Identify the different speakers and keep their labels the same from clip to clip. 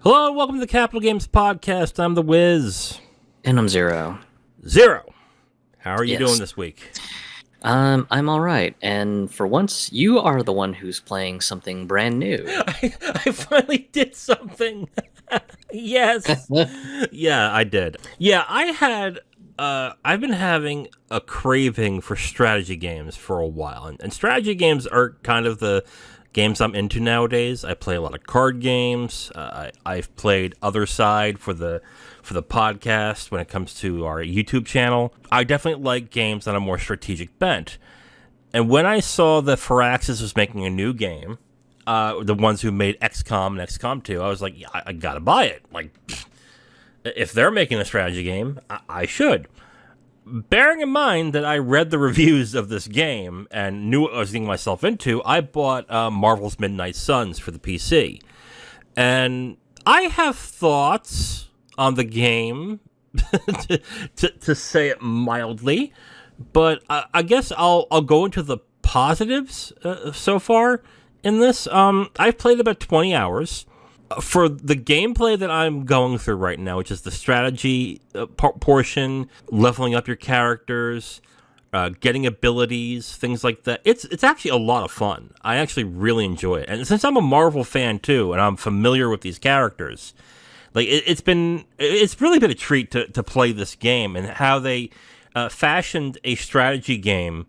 Speaker 1: Hello and welcome to the Capital Games Podcast. I'm the Wiz.
Speaker 2: And I'm Zero.
Speaker 1: Zero. How are you
Speaker 2: Yes.
Speaker 1: doing this week?
Speaker 2: I'm all right. And for once, you are the one who's playing something brand new.
Speaker 1: I finally did something. Yes. Yeah, I did. Yeah, I've been having a craving for strategy games for a while. And strategy games are kind of the games I'm into nowadays. I play a lot of card games. I've played Other Side for the podcast when it comes to our YouTube channel. I definitely like games that are more strategic bent. And when I saw that Firaxis was making a new game, the ones who made XCOM and XCOM 2, I was like, yeah, I gotta buy it. Like, if they're making a strategy game, I should. Bearing in mind that I read the reviews of this game and knew what I was getting myself into, I bought Marvel's Midnight Suns for the PC. And I have thoughts on the game, to say it mildly, but I guess I'll go into the positives so far in this. I've played about 20 hours. For the gameplay that I'm going through right now, which is the strategy portion, leveling up your characters, getting abilities, things like that, it's actually a lot of fun. I actually really enjoy it. And since I'm a Marvel fan too, and I'm familiar with these characters, like it's really been a treat to play this game and how they fashioned a strategy game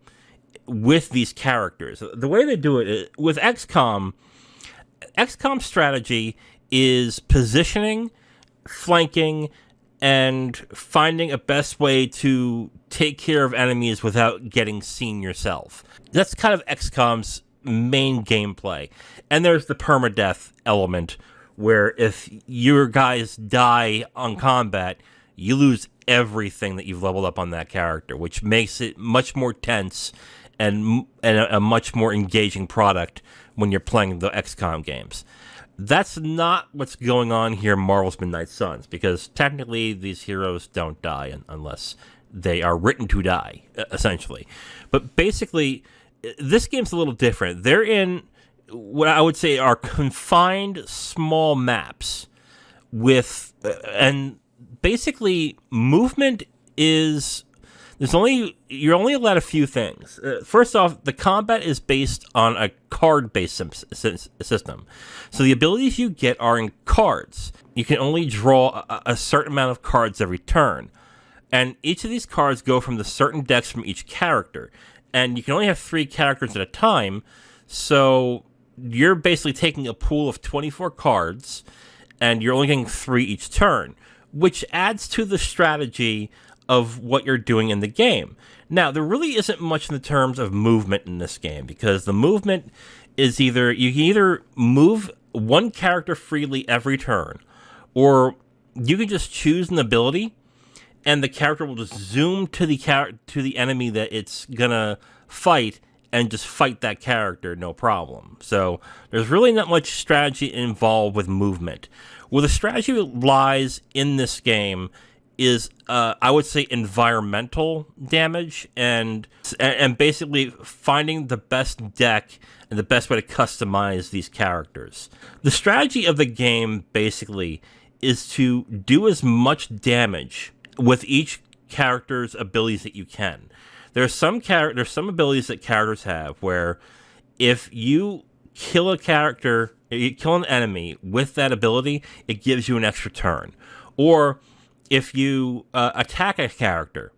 Speaker 1: with these characters. The way they do it with XCOM strategy is positioning, flanking, and finding a best way to take care of enemies without getting seen yourself. That's kind of XCOM's main gameplay. And there's the permadeath element, where if your guys die on combat, you lose everything that you've leveled up on that character, which makes it much more tense and a much more engaging product when you're playing the XCOM games. That's not what's going on here in Marvel's Midnight Suns, because technically these heroes don't die unless they are written to die, essentially. But basically, this game's a little different. They're in what I would say are confined small maps with, and basically movement is... You're only allowed a few things. First off, the combat is based on a card-based system. So the abilities you get are in cards. You can only draw a certain amount of cards every turn. And each of these cards go from the certain decks from each character. And you can only have 3 characters at a time. So you're basically taking a pool of 24 cards, and you're only getting 3 each turn, which adds to the strategy of what you're doing in the game. Now, there really isn't much in the terms of movement in this game, because the movement is you can either move one character freely every turn, or you can just choose an ability, and the character will just zoom to the enemy that it's gonna fight, and just fight that character, no problem. So there's really not much strategy involved with movement. Where the strategy lies in this game is, I would say, environmental damage and basically finding the best deck and the best way to customize these characters. The strategy of the game basically is to do as much damage with each character's abilities that you can. There's some abilities that characters have where if you kill you kill an enemy with that ability, it gives you an extra turn. Or if you attack a character,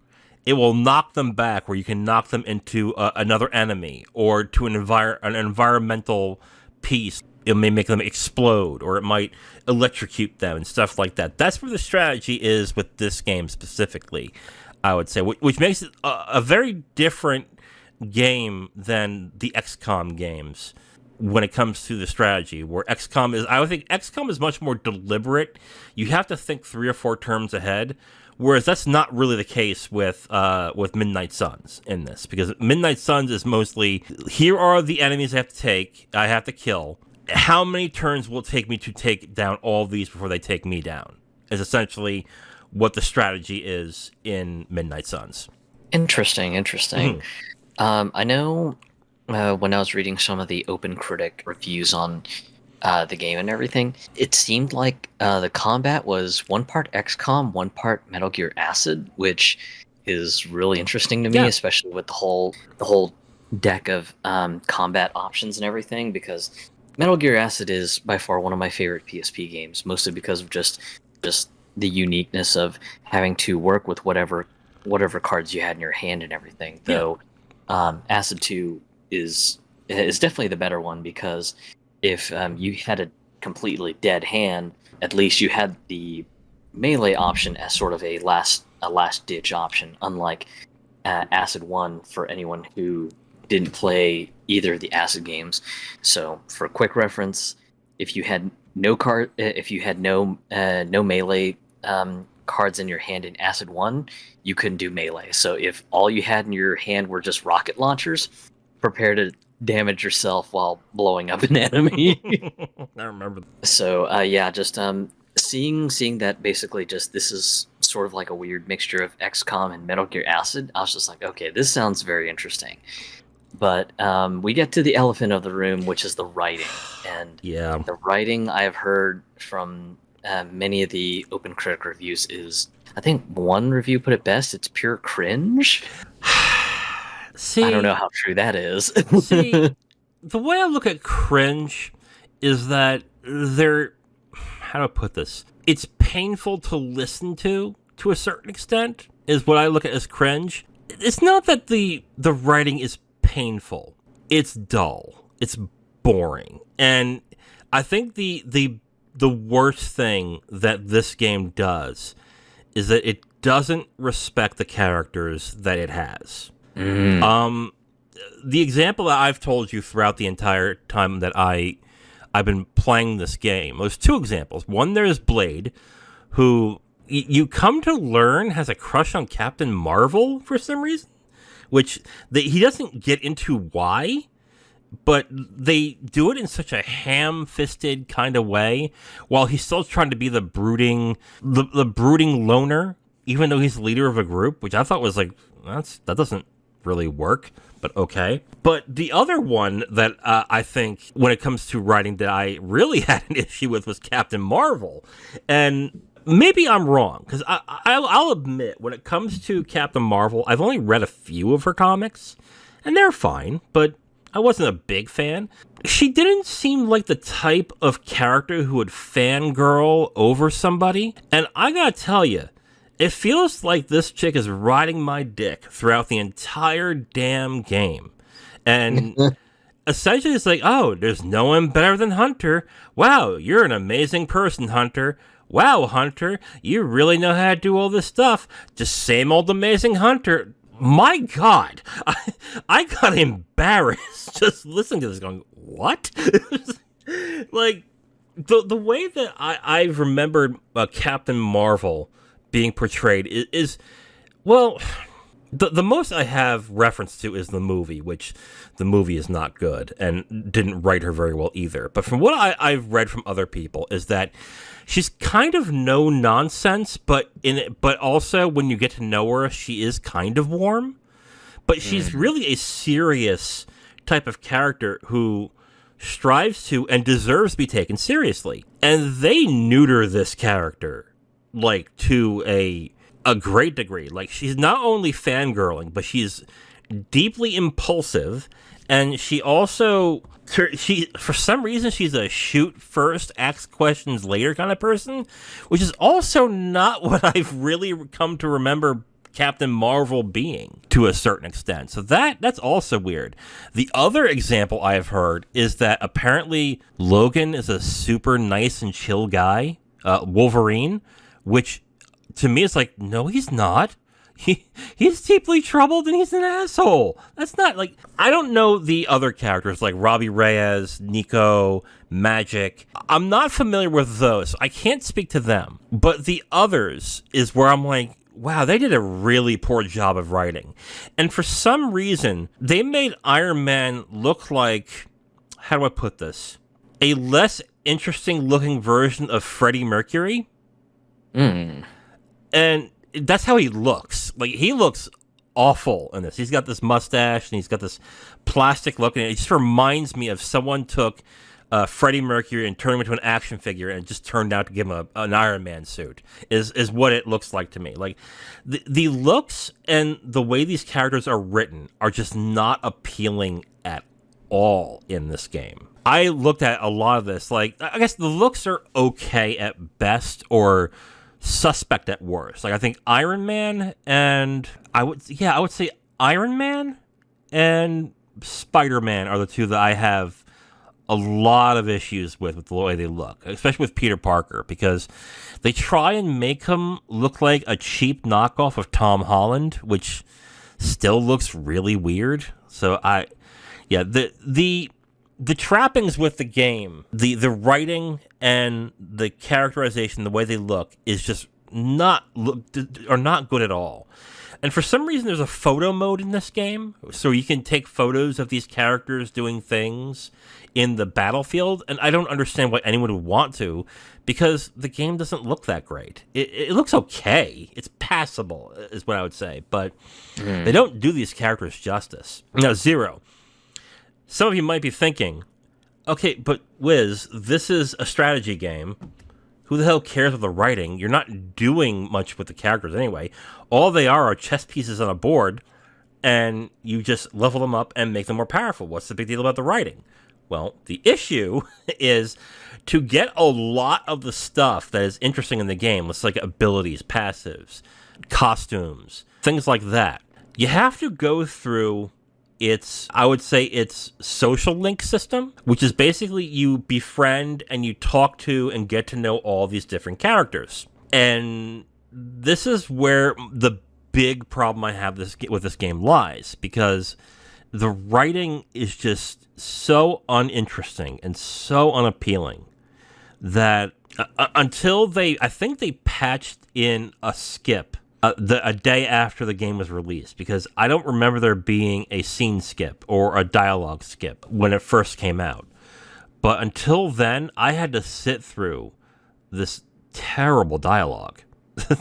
Speaker 1: it will knock them back, where you can knock them into another enemy or to an environmental piece. It may make them explode, or it might electrocute them and stuff like that. That's where the strategy is with this game specifically, I would say, which makes it a very different game than the XCOM games when it comes to the strategy, where I would think XCOM is much more deliberate. You have to think 3 or 4 turns ahead, whereas that's not really the case with Midnight Suns in this, because Midnight Suns is mostly, here are the enemies I have to kill. How many turns will it take me to take down all of these before they take me down? Is essentially what the strategy is in Midnight Suns.
Speaker 2: Interesting. I know when I was reading some of the Open Critic reviews on the game and everything, it seemed like the combat was one part XCOM, one part Metal Gear Acid, which is really interesting to me,
Speaker 1: Yeah.
Speaker 2: especially with the whole deck of combat options and everything. Because Metal Gear Acid is by far one of my favorite PSP games, mostly because of just the uniqueness of having to work with whatever cards you had in your hand and everything.
Speaker 1: Yeah.
Speaker 2: Though Acid 2 is definitely the better one, because if you had a completely dead hand, at least you had the melee option as sort of a last ditch option, unlike Acid 1 for anyone who didn't play either of the Acid games. So for quick reference, if you had no melee cards in your hand in Acid 1, you couldn't do melee. So if all you had in your hand were just rocket launchers, prepare to damage yourself while blowing up an enemy.
Speaker 1: I remember.
Speaker 2: So just seeing that basically just this is sort of like a weird mixture of XCOM and Metal Gear Acid, I was just like, okay, this sounds very interesting. But we get to the elephant of the room, which is the writing. And
Speaker 1: Yeah.
Speaker 2: the writing I have heard from many of the open critic reviews is, I think one review put it best, it's pure cringe.
Speaker 1: See,
Speaker 2: I don't know how true that is.
Speaker 1: See, the way I look at cringe is that how do I put this? It's painful to listen to a certain extent, is what I look at as cringe. It's not that the writing is painful. It's dull. It's boring. And I think the worst thing that this game does is that it doesn't respect the characters that it has. The example that I've told you throughout the entire time that I've been playing this game, there's two examples. One, there's Blade, who you come to learn has a crush on Captain Marvel for some reason, which he doesn't get into why, but they do it in such a ham-fisted kind of way, while he's still trying to be the brooding loner, even though he's the leader of a group, which I thought was like, that doesn't really work, but okay. But the other one that I think, when it comes to writing, that I really had an issue with was Captain Marvel. And maybe I'm wrong, because I'll admit, when it comes to Captain Marvel, I've only read a few of her comics, and they're fine, but I wasn't a big fan. She didn't seem like the type of character who would fangirl over somebody, and I gotta tell you, it feels like this chick is riding my dick throughout the entire damn game. And essentially it's like, oh, there's no one better than Hunter. Wow, you're an amazing person, Hunter. Wow, Hunter, you really know how to do all this stuff. Just same old amazing Hunter. My God, I got embarrassed just listening to this going, what? Like, the way that I've remembered Captain Marvel being portrayed is well, the most I have reference to is the movie, which the movie is not good and didn't write her very well either. But from what I've read from other people is that she's kind of no nonsense, but also when you get to know her, she is kind of warm. But she's really a serious type of character who strives to and deserves to be taken seriously. And they neuter this character, like, to a great degree. Like, she's not only fangirling, but she's deeply impulsive, and she also, for some reason, she's a shoot first, ask questions later kind of person, which is also not what I've really come to remember Captain Marvel being, to a certain extent. So that's also weird. The other example I have heard is that apparently Logan is a super nice and chill guy, Wolverine, which to me is like, no, he's not. He's deeply troubled and he's an asshole. That's not, like, I don't know the other characters like Robbie Reyes, Nico, Magic. I'm not familiar with those. I can't speak to them. But the others is where I'm like, wow, they did a really poor job of writing. And for some reason, they made Iron Man look like, how do I put this? A less interesting looking version of Freddie Mercury. And that's how he looks. Like, he looks awful in this. He's got this mustache and he's got this plastic look, and it just reminds me of someone took Freddie Mercury and turn him into an action figure and just turned out to give him an Iron Man suit is what it looks like to me. Like the looks and the way these characters are written are just not appealing at all in this game. I looked at a lot of this. Like, I guess the looks are okay at best or suspect at worst. Like, I think Iron Man and I would say Iron Man and Spider-Man are the two that I have a lot of issues with the way they look, especially with Peter Parker, because they try and make him look like a cheap knockoff of Tom Holland, which still looks really weird. So the trappings with the game, the writing and the characterization, the way they look is just not good at all. And for some reason, there's a photo mode in this game, so you can take photos of these characters doing things in the battlefield. And I don't understand why anyone would want to, because the game doesn't look that great. It looks okay. It's passable, is what I would say. But they don't do these characters justice. Now, Zero. Some of you might be thinking, okay, but Wiz, this is a strategy game. Who the hell cares about the writing? You're not doing much with the characters anyway. All they are chess pieces on a board, and you just level them up and make them more powerful. What's the big deal about the writing? Well, the issue is to get a lot of the stuff that is interesting in the game, let's like abilities, passives, costumes, things like that. You have to go through its social link system, which is basically you befriend and you talk to and get to know all these different characters. And this is where the big problem I have with this game lies, because the writing is just so uninteresting and so unappealing that until I think they patched in a skip a day after the game was released, because I don't remember there being a scene skip or a dialogue skip when it first came out. But until then, I had to sit through this terrible dialogue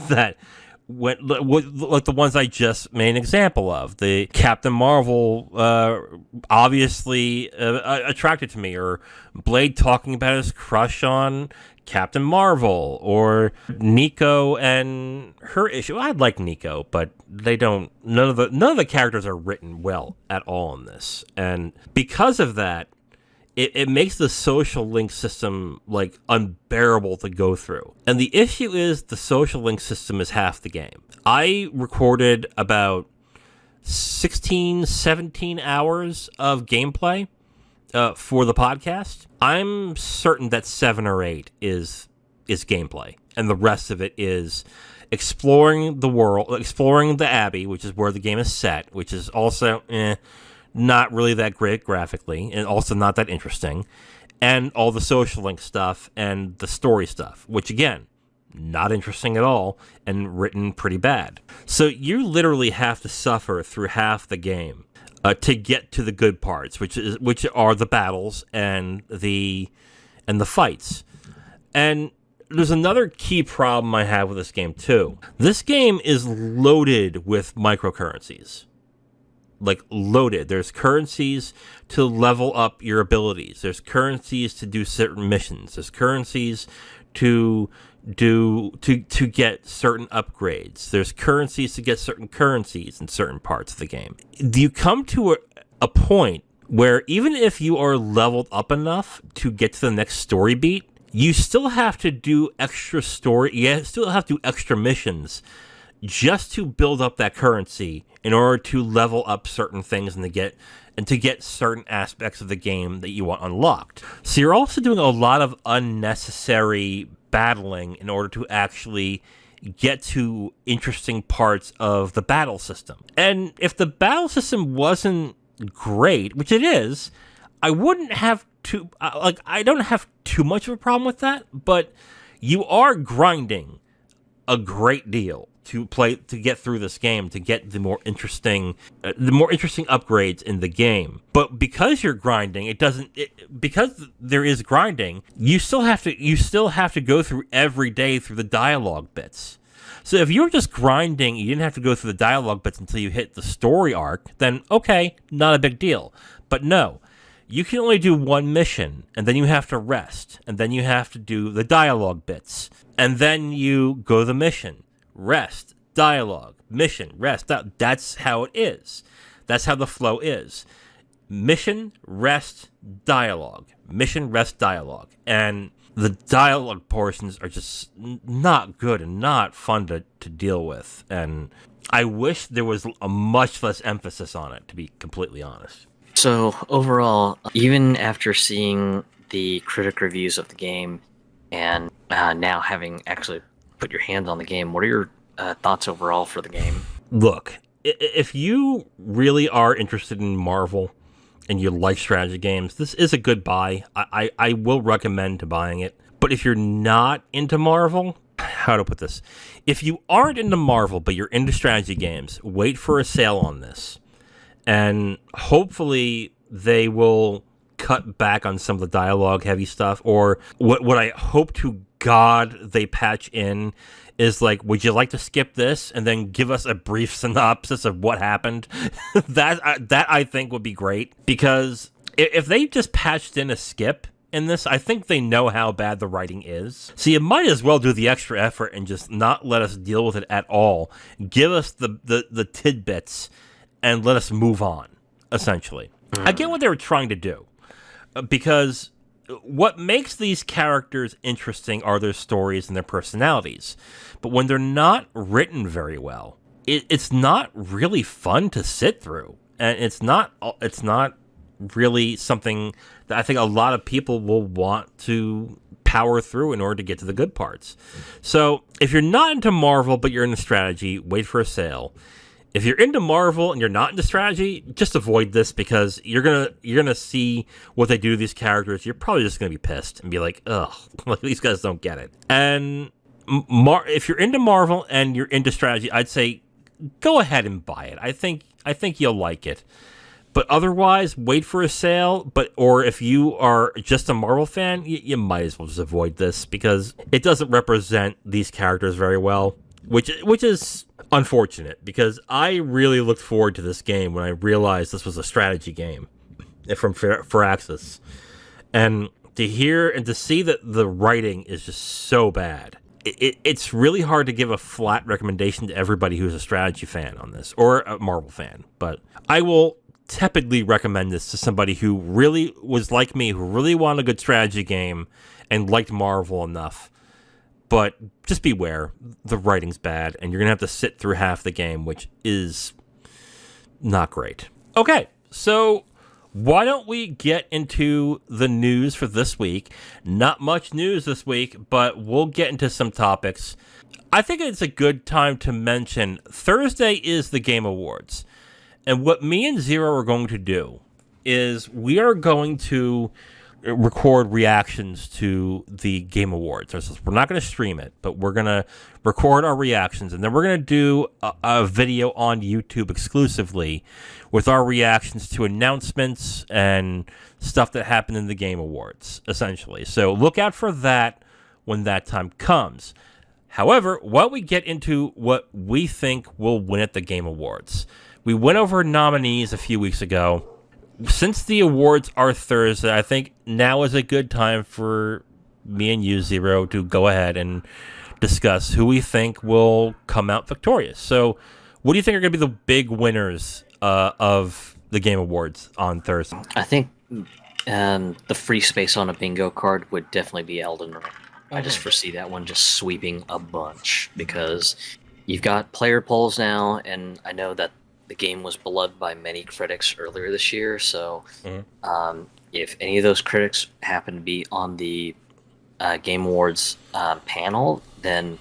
Speaker 1: that went like the ones I just made an example of. The Captain Marvel obviously attracted to me, or Blade talking about his crush on Captain Marvel, or Nico and her issue. I'd like Nico, but they don't. None of the characters are written well at all in this, and because of that, it makes the social link system like unbearable to go through. And the issue is the social link system is half the game. I recorded about 16, 17 hours of gameplay for the podcast. I'm certain that 7 or 8 is gameplay, and the rest of it is exploring the world, exploring the Abbey, which is where the game is set, which is also not really that great graphically, and also not that interesting, and all the social link stuff and the story stuff, which again, not interesting at all, and written pretty bad. So you literally have to suffer through half the game to get to the good parts, which are the battles and the fights. And there's another key problem I have with this game too. This game is loaded with microcurrencies. Like, loaded. There's currencies to level up your abilities. There's currencies to do certain missions. There's currencies to get certain upgrades. There's currencies to get certain currencies in certain parts of the game. You come to a point where even if you are leveled up enough to get to the next story beat, you still have to do extra story. You still have to do extra missions just to build up that currency in order to level up certain things and to get certain aspects of the game that you want unlocked. So you're also doing a lot of unnecessary battling in order to actually get to interesting parts of the battle system. And if the battle system wasn't great, which it is, I wouldn't have I don't have too much of a problem with that, but you are grinding a great deal to get through this game, to get the more interesting upgrades in the game. But because you're grinding, because there is grinding, you still have to go through every day through the dialogue bits. So if you were just grinding, you didn't have to go through the dialogue bits until you hit the story arc, then okay, not a big deal. But no, you can only do one mission, and then you have to rest, and then you have to do the dialogue bits, and then you go to the mission, rest, dialogue, mission, rest. That's how it is. That's how the flow is. Mission, rest, dialogue. Mission, rest, dialogue. And the dialogue portions are just not good and not fun to deal with. And I wish there was a much less emphasis on it, to be completely honest.
Speaker 2: So overall, even after seeing the critic reviews of the game and now having actually put your hands on the game, what are your thoughts overall for the game?
Speaker 1: Look, if you really are interested in Marvel and you like strategy games, this is a good buy. I will recommend to buying it. But if you're not into Marvel, how to put this? If you aren't into Marvel, but you're into strategy games, wait for a sale on this. And hopefully they will cut back on some of the dialogue heavy stuff. Or what I hope to God they patch in is like, would you like to skip this and then give us a brief synopsis of what happened? that I think would be great, because if they just patched in a skip in this, I think they know how bad the writing is. So you might as well do the extra effort and just not let us deal with it at all. Give us the tidbits and let us move on, essentially. I get what they were trying to do, because what makes these characters interesting are their stories and their personalities. But when they're not written very well, it's not really fun to sit through. And it's not really something that I think a lot of people will want to power through in order to get to the good parts. So if you're not into Marvel, but you're into strategy, wait for a sale. If you're into Marvel and you're not into strategy, just avoid this, because you're gonna see what they do to these characters. You're probably just gonna be pissed and be like, ugh, like these guys don't get it. And if you're into Marvel and you're into strategy, I'd say go ahead and buy it. I think you'll like it. But otherwise, wait for a sale. Or if you are just a Marvel fan, you might as well just avoid this, because it doesn't represent these characters very well. Which is unfortunate, because I really looked forward to this game when I realized this was a strategy game from Firaxis. And to hear and to see that the writing is just so bad, it's really hard to give a flat recommendation to everybody who's a strategy fan on this, or a Marvel fan. But I will tepidly recommend this to somebody who really was like me, who really wanted a good strategy game and liked Marvel enough. But just beware, the writing's bad, and you're going to have to sit through half the game, which is not great. Okay, so why don't we get into the news for this week? Not much news this week, but we'll get into some topics. I think it's a good time to mention Thursday is the Game Awards. And what me and Zero are going to do is we are going to record reactions to the Game Awards. We're not going to stream it, but we're going to record our reactions, and then we're going to do a video on YouTube exclusively with our reactions to announcements and stuff that happened in the Game Awards, essentially. So look out for that when that time comes. However, while we get into what we think will win at the Game Awards, we went over nominees a few weeks ago. Since the awards are Thursday, I think now is a good time for me and you, Zero, to go ahead and discuss who we think will come out victorious. So what do you think are going to be the big winners of the Game Awards on Thursday?
Speaker 2: I think the free space on a bingo card would definitely be Elden Ring. I just foresee that one just sweeping a bunch, because you've got player polls now, and I know that the game was beloved by many critics earlier this year, so if any of those critics happen to be on the Game Awards panel, then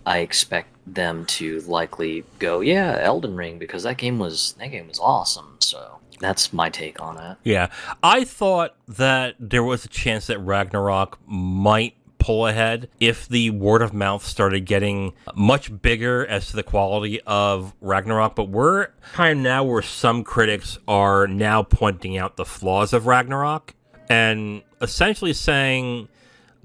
Speaker 2: I expect them to likely go, yeah, Elden Ring, because that game was awesome. So that's my take on it.
Speaker 1: Yeah, I thought that there was a chance that Ragnarok might pull ahead if the word of mouth started getting much bigger as to the quality of Ragnarok, but we're kind of now where some critics are now pointing out the flaws of Ragnarok and essentially saying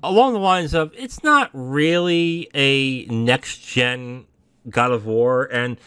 Speaker 1: along the lines of, it's not really a next-gen God of War, and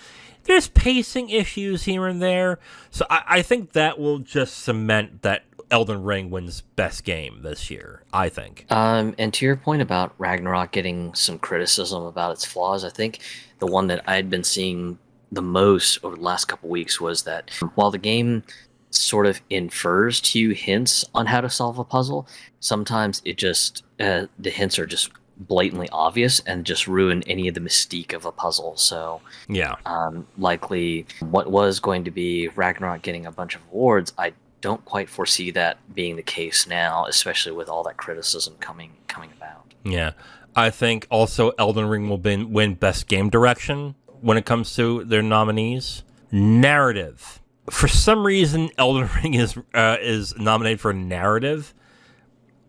Speaker 1: there's pacing issues here and there. So I think that will just cement that Elden Ring wins best game this year, I think.
Speaker 2: And to your point about Ragnarok getting some criticism about its flaws, I think the one that I had been seeing the most over the last couple weeks was that while the game sort of infers to you hints on how to solve a puzzle, sometimes it just the hints are just blatantly obvious and just ruin any of the mystique of a puzzle. So
Speaker 1: Yeah.
Speaker 2: likely what was going to be Ragnarok getting a bunch of awards, I don't quite foresee that being the case now, especially with all that criticism coming about.
Speaker 1: Yeah. I think also Elden Ring will win best game direction when it comes to their nominees. Narrative. For some reason, Elden Ring is nominated for narrative.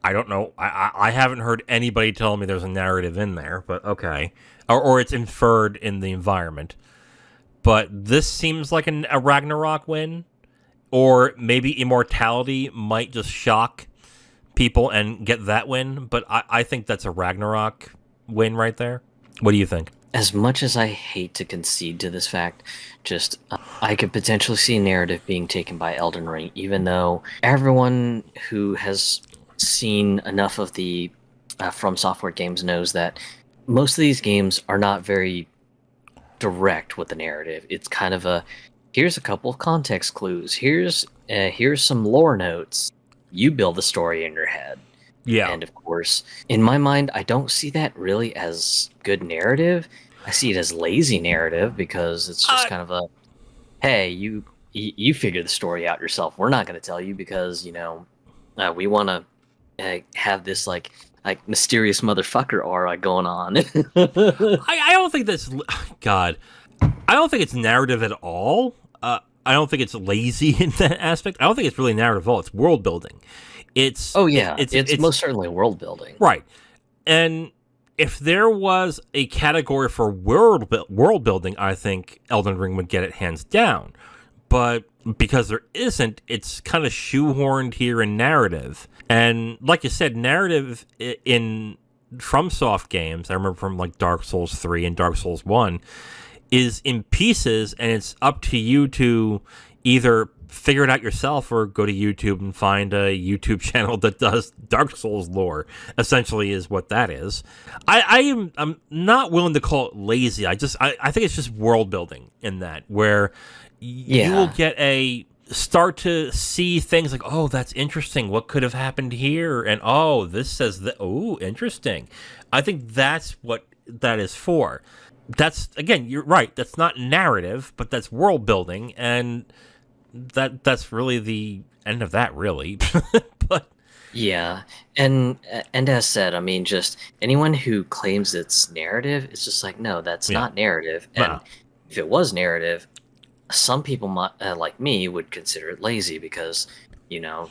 Speaker 1: I don't know. I haven't heard anybody tell me there's a narrative in there, but okay. Or it's inferred in the environment. But this seems like a Ragnarok win. Or maybe Immortality might just shock people and get that win. But I think that's a Ragnarok win right there. What do you think?
Speaker 2: As much as I hate to concede to this fact, just I could potentially see narrative being taken by Elden Ring, even though everyone who has seen enough of the From Software games knows that most of these games are not very direct with the narrative. It's kind of a, here's a couple of context clues, here's some lore notes, you build the story in your head.
Speaker 1: Yeah.
Speaker 2: And of course, in my mind, I don't see that really as good narrative. I see it as lazy narrative because it's just kind of a, hey, you figure the story out yourself. We're not going to tell you because, we want to have this like mysterious motherfucker aura going on.
Speaker 1: I don't think that's, God, I don't think it's narrative at all. I don't think it's lazy in that aspect. I don't think it's really narrative at all. It's world building. It's
Speaker 2: most certainly world building,
Speaker 1: right? And if there was a category for world building, I think Elden Ring would get it hands down. But because there isn't, it's kind of shoehorned here in narrative. And like you said, narrative in FromSoft games, I remember from like Dark Souls 3 and Dark Souls 1, is in pieces, and it's up to you to either figure it out yourself or go to YouTube and find a YouTube channel that does Dark Souls lore, essentially is what that is. I'm not willing to call it lazy. I think it's just world building in that, where you will start to see things like, oh, that's interesting. What could have happened here? And oh, this says that. Oh, interesting. I think that's what that is for. That's, again, you're right. That's not narrative, but that's world building, and that's really the end of that, really. But
Speaker 2: yeah, and as said, I mean, just anyone who claims it's narrative, it's just like, no, that's not narrative. And if it was narrative, some people might, like me, would consider it lazy because,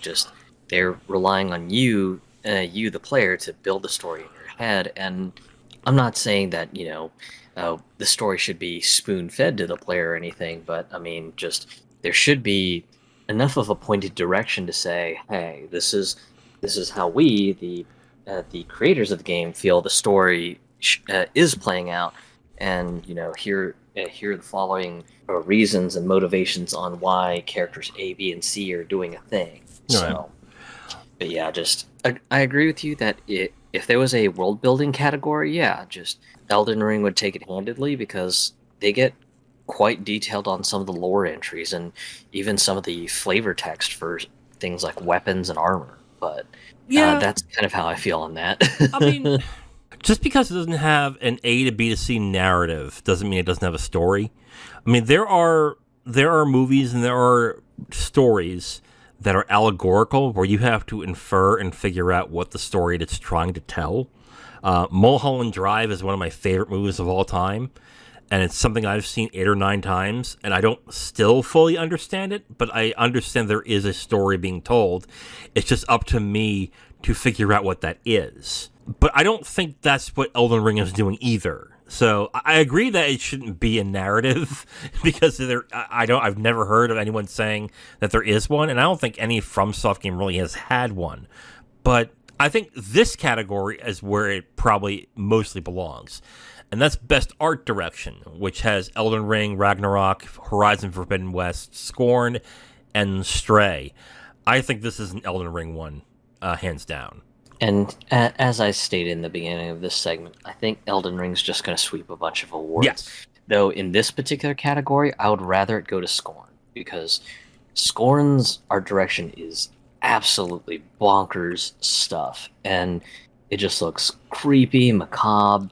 Speaker 2: just they're relying on you, the player, to build the story in your head. And I'm not saying that, the story should be spoon-fed to the player or anything, but I mean, just there should be enough of a pointed direction to say, hey, this is how we, the creators of the game, feel the story is playing out, and here are the following reasons and motivations on why characters A, B, and C are doing a thing. So, but yeah, just I agree with you that if there was a world building category, just Elden Ring would take it handedly because they get quite detailed on some of the lore entries and even some of the flavor text for things like weapons and armor. But that's kind of how I feel on that.
Speaker 1: I mean, just because it doesn't have an A to B to C narrative doesn't mean it doesn't have a story. I mean, there are movies and there are stories that are allegorical where you have to infer and figure out what the story it's trying to tell. Mulholland Drive is one of my favorite movies of all time, and it's something I've seen 8 or 9 times, and I don't still fully understand it, but I understand there is a story being told. It's just up to me to figure out what that is. But I don't think that's what Elden Ring is doing either. So I agree that it shouldn't be a narrative because I've never heard of anyone saying that there is one, and I don't think any FromSoft game really has had one. But I think this category is where it probably mostly belongs. And that's Best Art Direction, which has Elden Ring, Ragnarok, Horizon Forbidden West, Scorn, and Stray. I think this is an Elden Ring one, hands down.
Speaker 2: And as I stated in the beginning of this segment, I think Elden Ring's just going to sweep a bunch of awards.
Speaker 1: Yes.
Speaker 2: Though in this particular category, I would rather it go to Scorn because Scorn's art direction is absolutely bonkers stuff, and it just looks creepy, macabre.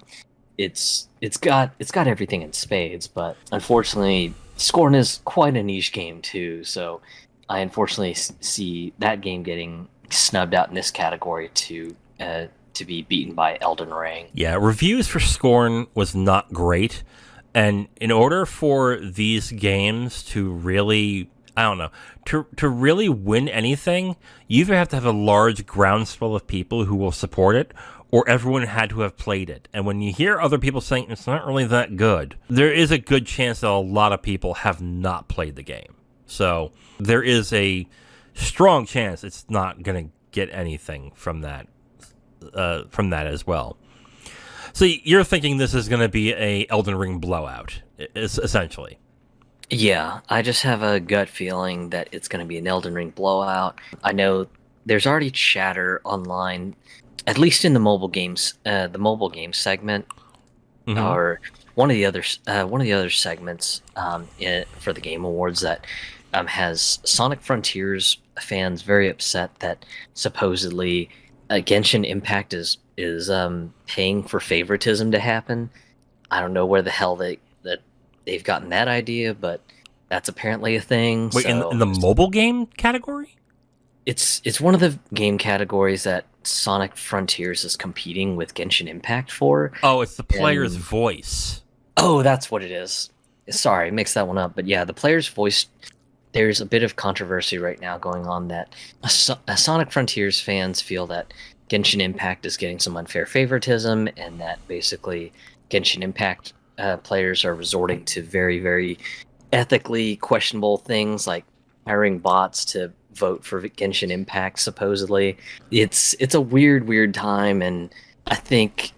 Speaker 2: It's got everything in spades, but unfortunately, Scorn is quite a niche game too. So I unfortunately see that game getting snubbed out in this category to be beaten by Elden Ring.
Speaker 1: Yeah, reviews for Scorn was not great, and in order for these games to really, I don't know, to really win anything, you either have to have a large groundswell of people who will support it, or everyone had to have played it. And when you hear other people saying it's not really that good, there is a good chance that a lot of people have not played the game. So there is a strong chance it's not going to get anything from that as well. So you're thinking this is going to be a Elden Ring blowout, essentially.
Speaker 2: Yeah, I just have a gut feeling that it's going to be an Elden Ring blowout. I know there's already chatter online, at least in the mobile games segment, or one of the other segments for the Game Awards that has Sonic Frontiers fans very upset that supposedly Genshin Impact is paying for favoritism to happen. I don't know where the hell they've gotten that idea, but that's apparently a thing.
Speaker 1: Wait,
Speaker 2: so
Speaker 1: in the mobile game category?
Speaker 2: It's one of the game categories that Sonic Frontiers is competing with Genshin Impact for.
Speaker 1: Oh, it's the player's voice.
Speaker 2: Oh, that's what it is. Sorry, mixed that one up. But yeah, the player's voice. There's a bit of controversy right now going on that Sonic Frontiers fans feel that Genshin Impact is getting some unfair favoritism, and that basically Genshin Impact players are resorting to very, very ethically questionable things like hiring bots to vote for Genshin Impact. Supposedly, it's a weird time, and I think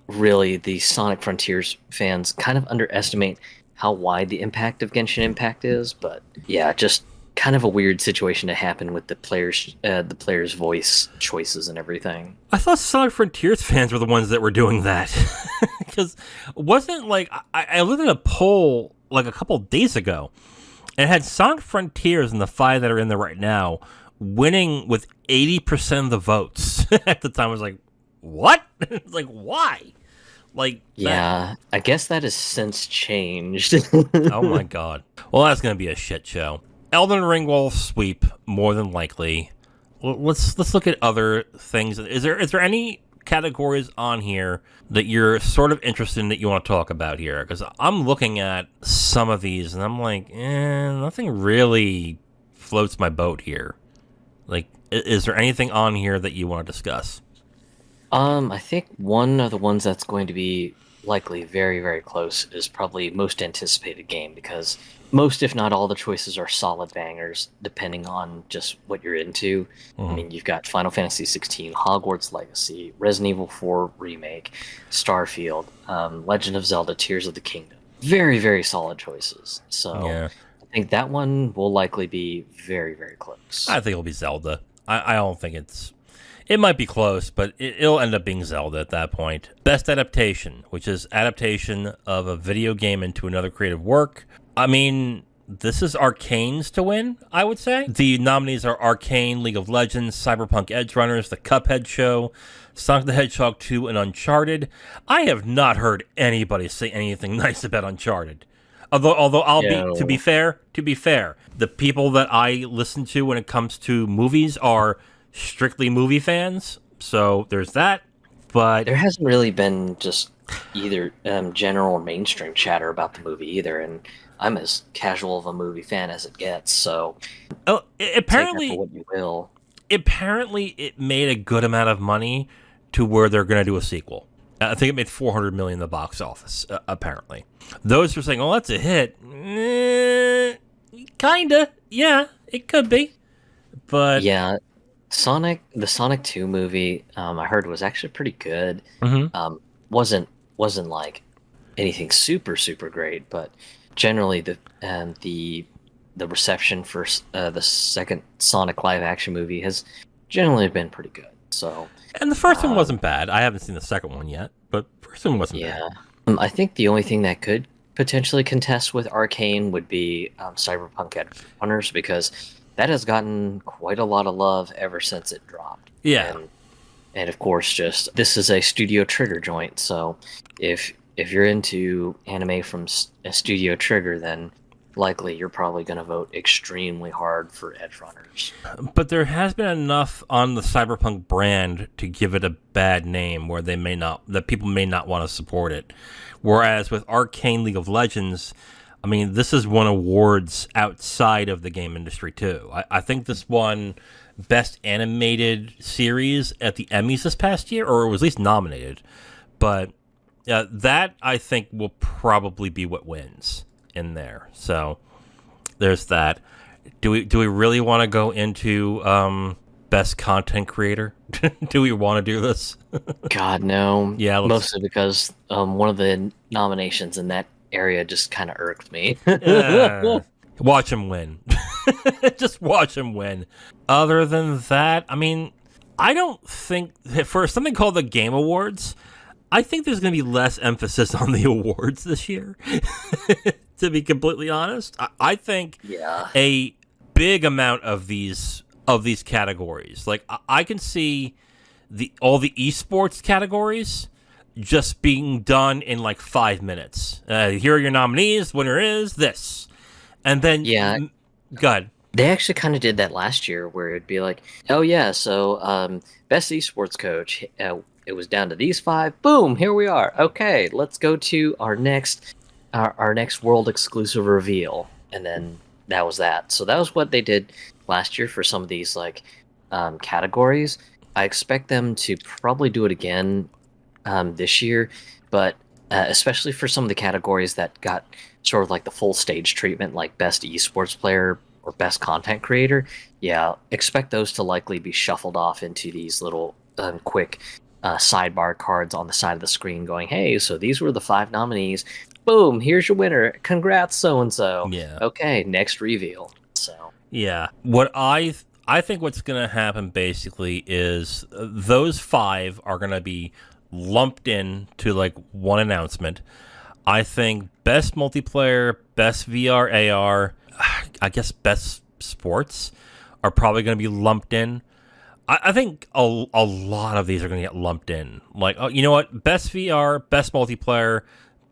Speaker 2: really the Sonic Frontiers fans kind of underestimate how wide the impact of Genshin Impact is. But yeah, just kind of a weird situation to happen with the player's voice choices and everything.
Speaker 1: I thought Sonic Frontiers fans were the ones that were doing that, because wasn't like I looked at a poll like a couple days ago. It had Sonic Frontiers and the 5 that are in there right now winning with 80% of the votes. At the time, I was like, what? It's like, why? Like,
Speaker 2: yeah, I guess that has since changed.
Speaker 1: Oh my god. Well, that's going to be a shit show. Elden Ring will sweep, more than likely. Let's look at other things. Is there any categories on here that you're sort of interested in that you want to talk about here? Because I'm looking at some of these and I'm like, nothing really floats my boat here. Like, is there anything on here that you want to discuss?
Speaker 2: I think one of the ones that's going to be likely very, very close is probably most anticipated game, because most, if not all, the choices are solid bangers, depending on just what you're into. I mean, you've got Final Fantasy 16, Hogwarts Legacy, Resident Evil 4 Remake, Starfield, Legend of Zelda: Tears of the Kingdom. Very, very solid choices. So
Speaker 1: Yeah.
Speaker 2: I think that one will likely be very, very close.
Speaker 1: I think it'll be Zelda. I don't think it's... It might be close, but it'll end up being Zelda at that point. Best Adaptation, which is adaptation of a video game into another creative work. I mean, this is Arcane's to win, I would say. The nominees are Arcane, League of Legends, Cyberpunk Edgerunners, The Cuphead Show, Sonic the Hedgehog 2, and Uncharted. I have not heard anybody say anything nice about Uncharted. Although to be fair, the people that I listen to when it comes to movies are strictly movie fans, so there's that. But
Speaker 2: there hasn't really been just either general or mainstream chatter about the movie either, and I'm as casual of a movie fan as it gets. So
Speaker 1: apparently,
Speaker 2: take that for what you will.
Speaker 1: Apparently, it made a good amount of money to where they're going to do a sequel. I think it made $400 million in the box office. Apparently, those who are saying, "Oh, that's a hit," kinda, yeah, it could be, but
Speaker 2: yeah. The Sonic 2 movie, I heard was actually pretty good. Wasn't like anything super great, but generally the the reception for the second Sonic live action movie has generally been pretty good. So,
Speaker 1: And the first one wasn't bad. I haven't seen the second one yet, but first one wasn't bad.
Speaker 2: yeah. I think the only thing that could potentially contest with Arcane would be Cyberpunk Edgerunners, because that has gotten quite a lot of love ever since it dropped.
Speaker 1: Yeah.
Speaker 2: And of course, just this is a Studio Trigger joint, so if you're into anime from Studio Trigger, then likely you're probably going to vote extremely hard for Edgerunners.
Speaker 1: But there has been enough on the Cyberpunk brand to give it a bad name where that people may not want to support it. Whereas with Arcane League of Legends, I mean, this has won awards outside of the game industry too. I think this won Best Animated Series at the Emmys this past year, or it was at least nominated. But that, I think, will probably be what wins in there. So there's that. Do we really want to go into best content creator? Do we want to do this?
Speaker 2: God, no.
Speaker 1: Yeah,
Speaker 2: mostly because one of the nominations in that area just kind of irked me.
Speaker 1: Watch him win. Just watch him win. Other than that, I mean, I don't think for something called the Game Awards, I think there's going to be less emphasis on the awards this year. To be completely honest, I think a big amount of these categories, like I can see all the esports categories just being done in like 5 minutes. Here are your nominees. Winner is this, and then good.
Speaker 2: They actually kind of did that last year, where it'd be like, oh yeah, so best esports coach. It was down to these 5. Boom, here we are. Okay, let's go to our next world exclusive reveal, and then that was that. So that was what they did last year for some of these like categories. I expect them to probably do it again this year, but especially for some of the categories that got sort of like the full stage treatment, like best esports player or best content creator. Yeah, expect those to likely be shuffled off into these little quick sidebar cards on the side of the screen going, hey, so these were the 5 nominees. Boom, here's your winner. Congrats, so-and-so.
Speaker 1: Yeah.
Speaker 2: Okay, next reveal. So
Speaker 1: yeah, what I think what's going to happen basically is those 5 are going to be lumped in to like one announcement. I think best multiplayer, best VR AR, I guess best sports are probably going to be lumped in. I think a lot of these are going to get lumped in. Like, oh, you know what? Best VR, best multiplayer,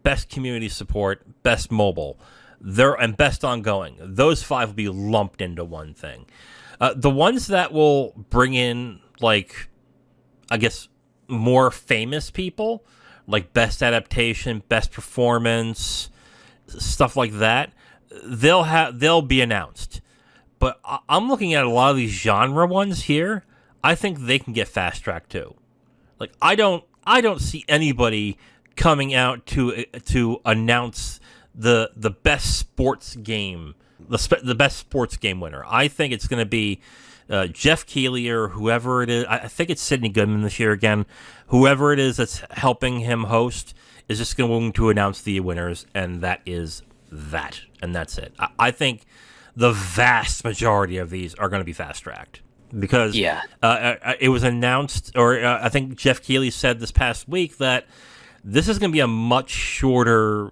Speaker 1: best community support, best mobile, and best ongoing. Those 5 will be lumped into one thing. The ones that will bring in, like, I guess, more famous people, like best adaptation, best performance, stuff like that, they'll be announced. But I'm looking at a lot of these genre ones here. I think they can get fast tracked too. Like I don't see anybody coming out to announce the best sports game, the best sports game winner. I think it's going to be Jeff Keighley or whoever it is. I think it's Sidney Goodman this year again. Whoever it is that's helping him host is just going to announce the winners, and that is that, and that's it. I think the vast majority of these are going to be fast tracked. Because it was announced, or I think Jeff Keighley said this past week that this is going to be a much shorter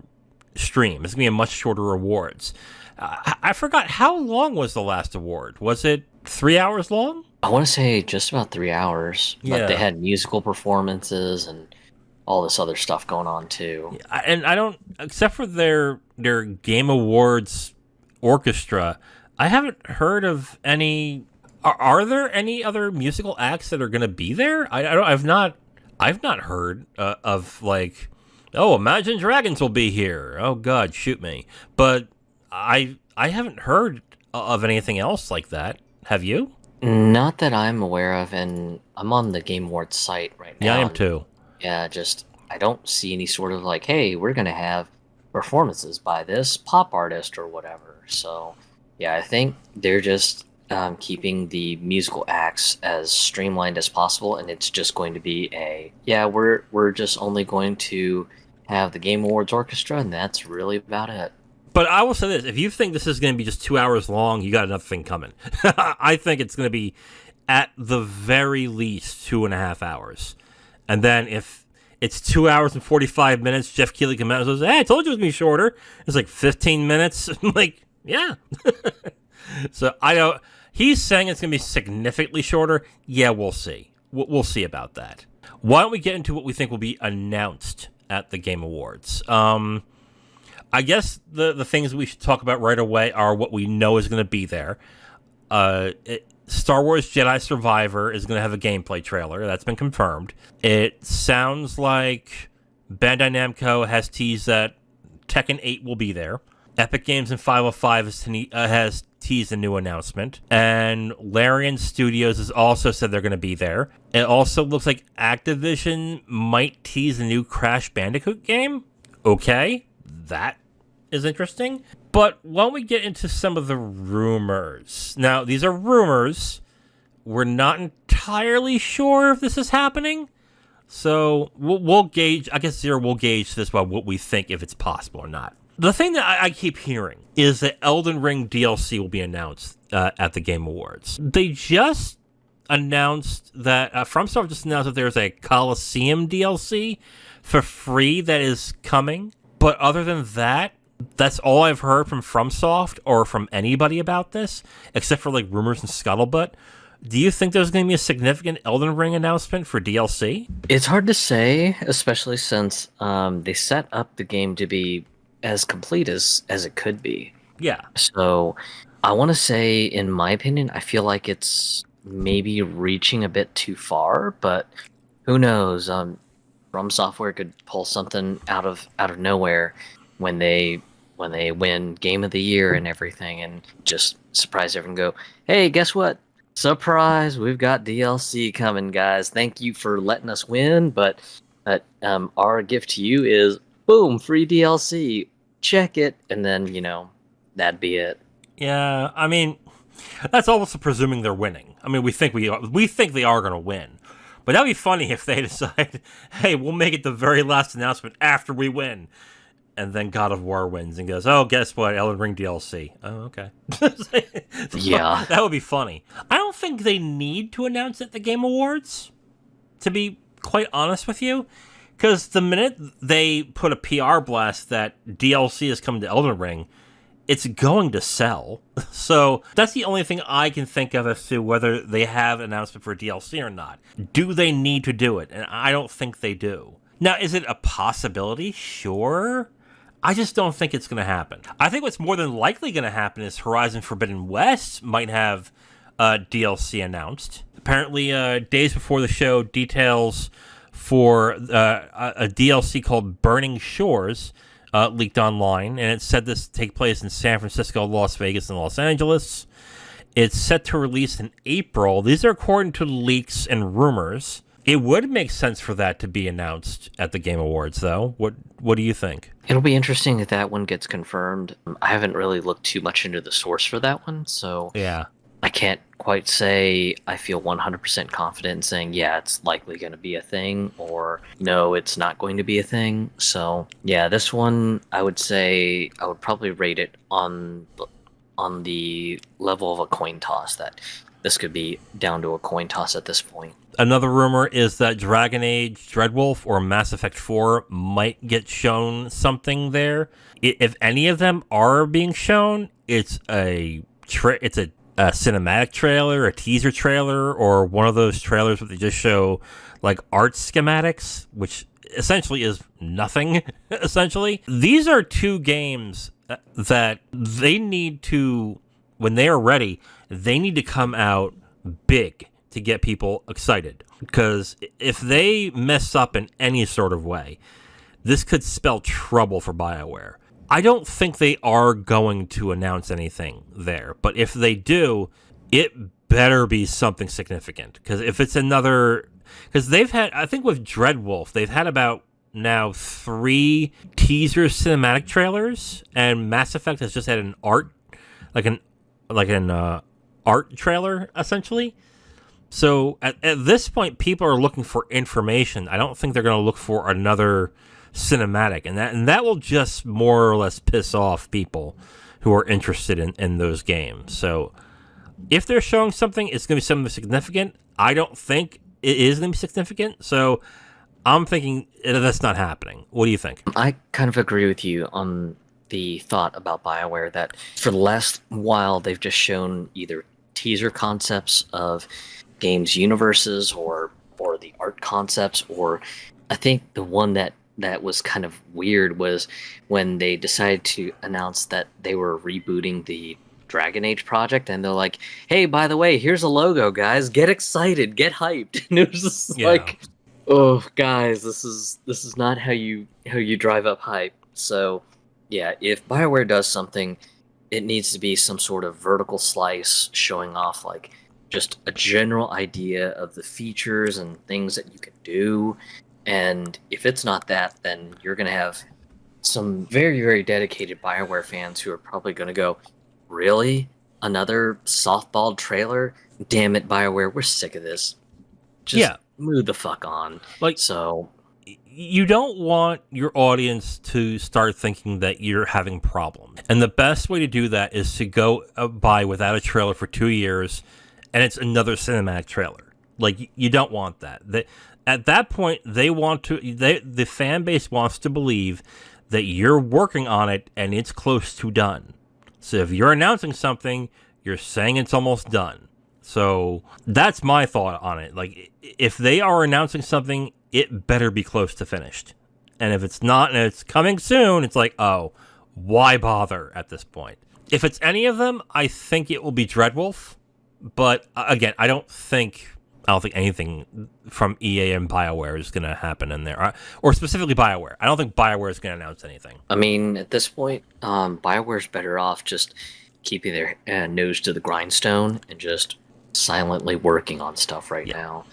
Speaker 1: stream. It's going to be a much shorter awards. I forgot, how long was the last award? Was it 3 hours long?
Speaker 2: I want to say just about 3 hours. But they had musical performances and all this other stuff going on too.
Speaker 1: And I don't, except for their Game Awards orchestra, I haven't heard of any. Are there any other musical acts that are going to be there? I've not heard of like, oh, Imagine Dragons will be here. Oh God, shoot me! But I haven't heard of anything else like that. Have you?
Speaker 2: Not that I'm aware of, and I'm on the Game Awards site right now.
Speaker 1: Yeah, I am too.
Speaker 2: Yeah, just I don't see any sort of like, hey, we're going to have performances by this pop artist or whatever. So yeah, I think they're just keeping the musical acts as streamlined as possible, and it's just going to be we're just only going to have the Game Awards orchestra, and that's really about it.
Speaker 1: But I will say this: if you think this is going to be just 2 hours long, you got another thing coming. I think it's going to be, at the very least, 2.5 hours. And then if it's 2 hours and 45 minutes, Jeff Keighley comes out and says, "Hey, I told you it was going to be shorter." It's like 15 minutes. I'm like, yeah. So I don't. He's saying it's going to be significantly shorter. Yeah, we'll see. We'll see about that. Why don't we get into what we think will be announced at the Game Awards? I guess the things we should talk about right away are what we know is going to be there. Star Wars Jedi Survivor is going to have a gameplay trailer. That's been confirmed. It sounds like Bandai Namco has teased that Tekken 8 will be there. Epic Games and 505 has teased a new announcement. And Larian Studios has also said they're going to be there. It also looks like Activision might tease a new Crash Bandicoot game. Okay, that is interesting. But why don't we get into some of the rumors? Now, these are rumors. We're not entirely sure if this is happening. So we'll gauge, I guess we'll gauge this by what we think, if it's possible or not. The thing that I keep hearing is that Elden Ring DLC will be announced at the Game Awards. They just announced that, FromSoft just announced that there's a Coliseum DLC for free that is coming. But other than that, that's all I've heard from FromSoft or from anybody about this, except for like rumors and scuttlebutt. Do you think there's going to be a significant Elden Ring announcement for DLC?
Speaker 2: It's hard to say, especially since they set up the game to be as complete as it could be.
Speaker 1: Yeah.
Speaker 2: So I want to say, in my opinion, I feel like it's maybe reaching a bit too far, but who knows? From Software could pull something out of nowhere when they win Game of the Year and everything, and just surprise everyone. Go, hey, guess what? Surprise! We've got DLC coming, guys. Thank you for letting us win, but our gift to you is boom, free DLC. Check it, and then that'd be it.
Speaker 1: Yeah, I mean, that's almost presuming they're winning. I mean, we think they are going to win. But that'd be funny if they decide, hey, we'll make it the very last announcement after we win. And then God of War wins and goes, oh, guess what? Elden Ring DLC. Oh, okay.
Speaker 2: Yeah.
Speaker 1: That would be funny. I don't think they need to announce at the Game Awards, to be quite honest with you. Because the minute they put a PR blast that DLC is coming to Elden Ring, it's going to sell. So that's the only thing I can think of as to whether they have an announcement for DLC or not. Do they need to do it? And I don't think they do. Now, is it a possibility? Sure. I just don't think it's going to happen. I think what's more than likely going to happen is Horizon Forbidden West might have DLC announced. Apparently, days before the show, details for a DLC called Burning Shores leaked online, and it said this take place in San Francisco, Las Vegas, and Los Angeles. It's set to release in April. These are according to leaks and rumors. It would make sense for that to be announced at the Game Awards, though. What do you think?
Speaker 2: It'll be interesting if that one gets confirmed. I haven't really looked too much into the source for that one, so
Speaker 1: yeah,
Speaker 2: I can't quite say I feel 100% confident in saying, yeah, it's likely going to be a thing, or no, it's not going to be a thing. So, yeah, this one, I would say I would probably rate it on the level of a coin toss, that this could be down to a coin toss at this point.
Speaker 1: Another rumor is that Dragon Age Dreadwolf or Mass Effect 4 might get shown something there. If any of them are being shown, it's a cinematic trailer, a teaser trailer, or one of those trailers where they just show like art schematics, which essentially is nothing, essentially. These are two games that they need to, when they are ready, they need to come out big to get people excited. Because if they mess up in any sort of way, this could spell trouble for BioWare. I don't think they are going to announce anything there, but if they do, it better be something significant. Because if it's another... Because they've had, I think with Dreadwolf, they've had about now 3 teaser cinematic trailers, and Mass Effect has just had an art, like an art trailer, essentially. So at this point, people are looking for information. I don't think they're going to look for another cinematic, and that will just more or less piss off people who are interested in those games. So if they're showing something, it's going to be something significant. I don't think it is going to be significant, so I'm thinking that's not happening. What do you think?
Speaker 2: I kind of agree with you on the thought about BioWare that for the last while they've just shown either teaser concepts of games universes or the art concepts, or I think the one that was kind of weird was when they decided to announce that they were rebooting the Dragon Age project, and they're like, "Hey, by the way, here's a logo, guys. Get excited, get hyped." And it was just like, "Oh, guys, this is not how you drive up hype." So, yeah, if BioWare does something, it needs to be some sort of vertical slice showing off like just a general idea of the features and things that you can do. And if it's not that, then you're going to have some very, very dedicated BioWare fans who are probably going to go, "Really? Another softball trailer? Damn it, BioWare, we're sick of this. Just move the fuck on."
Speaker 1: Like,
Speaker 2: so
Speaker 1: you don't want your audience to start thinking that you're having problems. And the best way to do that is to go by without a trailer for 2 years, and it's another cinematic trailer. Like, you don't want that. At that point, the fan base wants to believe that you're working on it and it's close to done. So if you're announcing something, you're saying it's almost done. So that's my thought on it. Like, if they are announcing something, it better be close to finished. And if it's not and it's coming soon, it's like, oh, why bother at this point? If it's any of them, I think it will be Dreadwolf. But again, I don't think anything from EA and BioWare is going to happen in there, or specifically BioWare. I don't think BioWare is going to announce anything.
Speaker 2: I mean, at this point, BioWare's better off just keeping their nose to the grindstone and just silently working on stuff right now.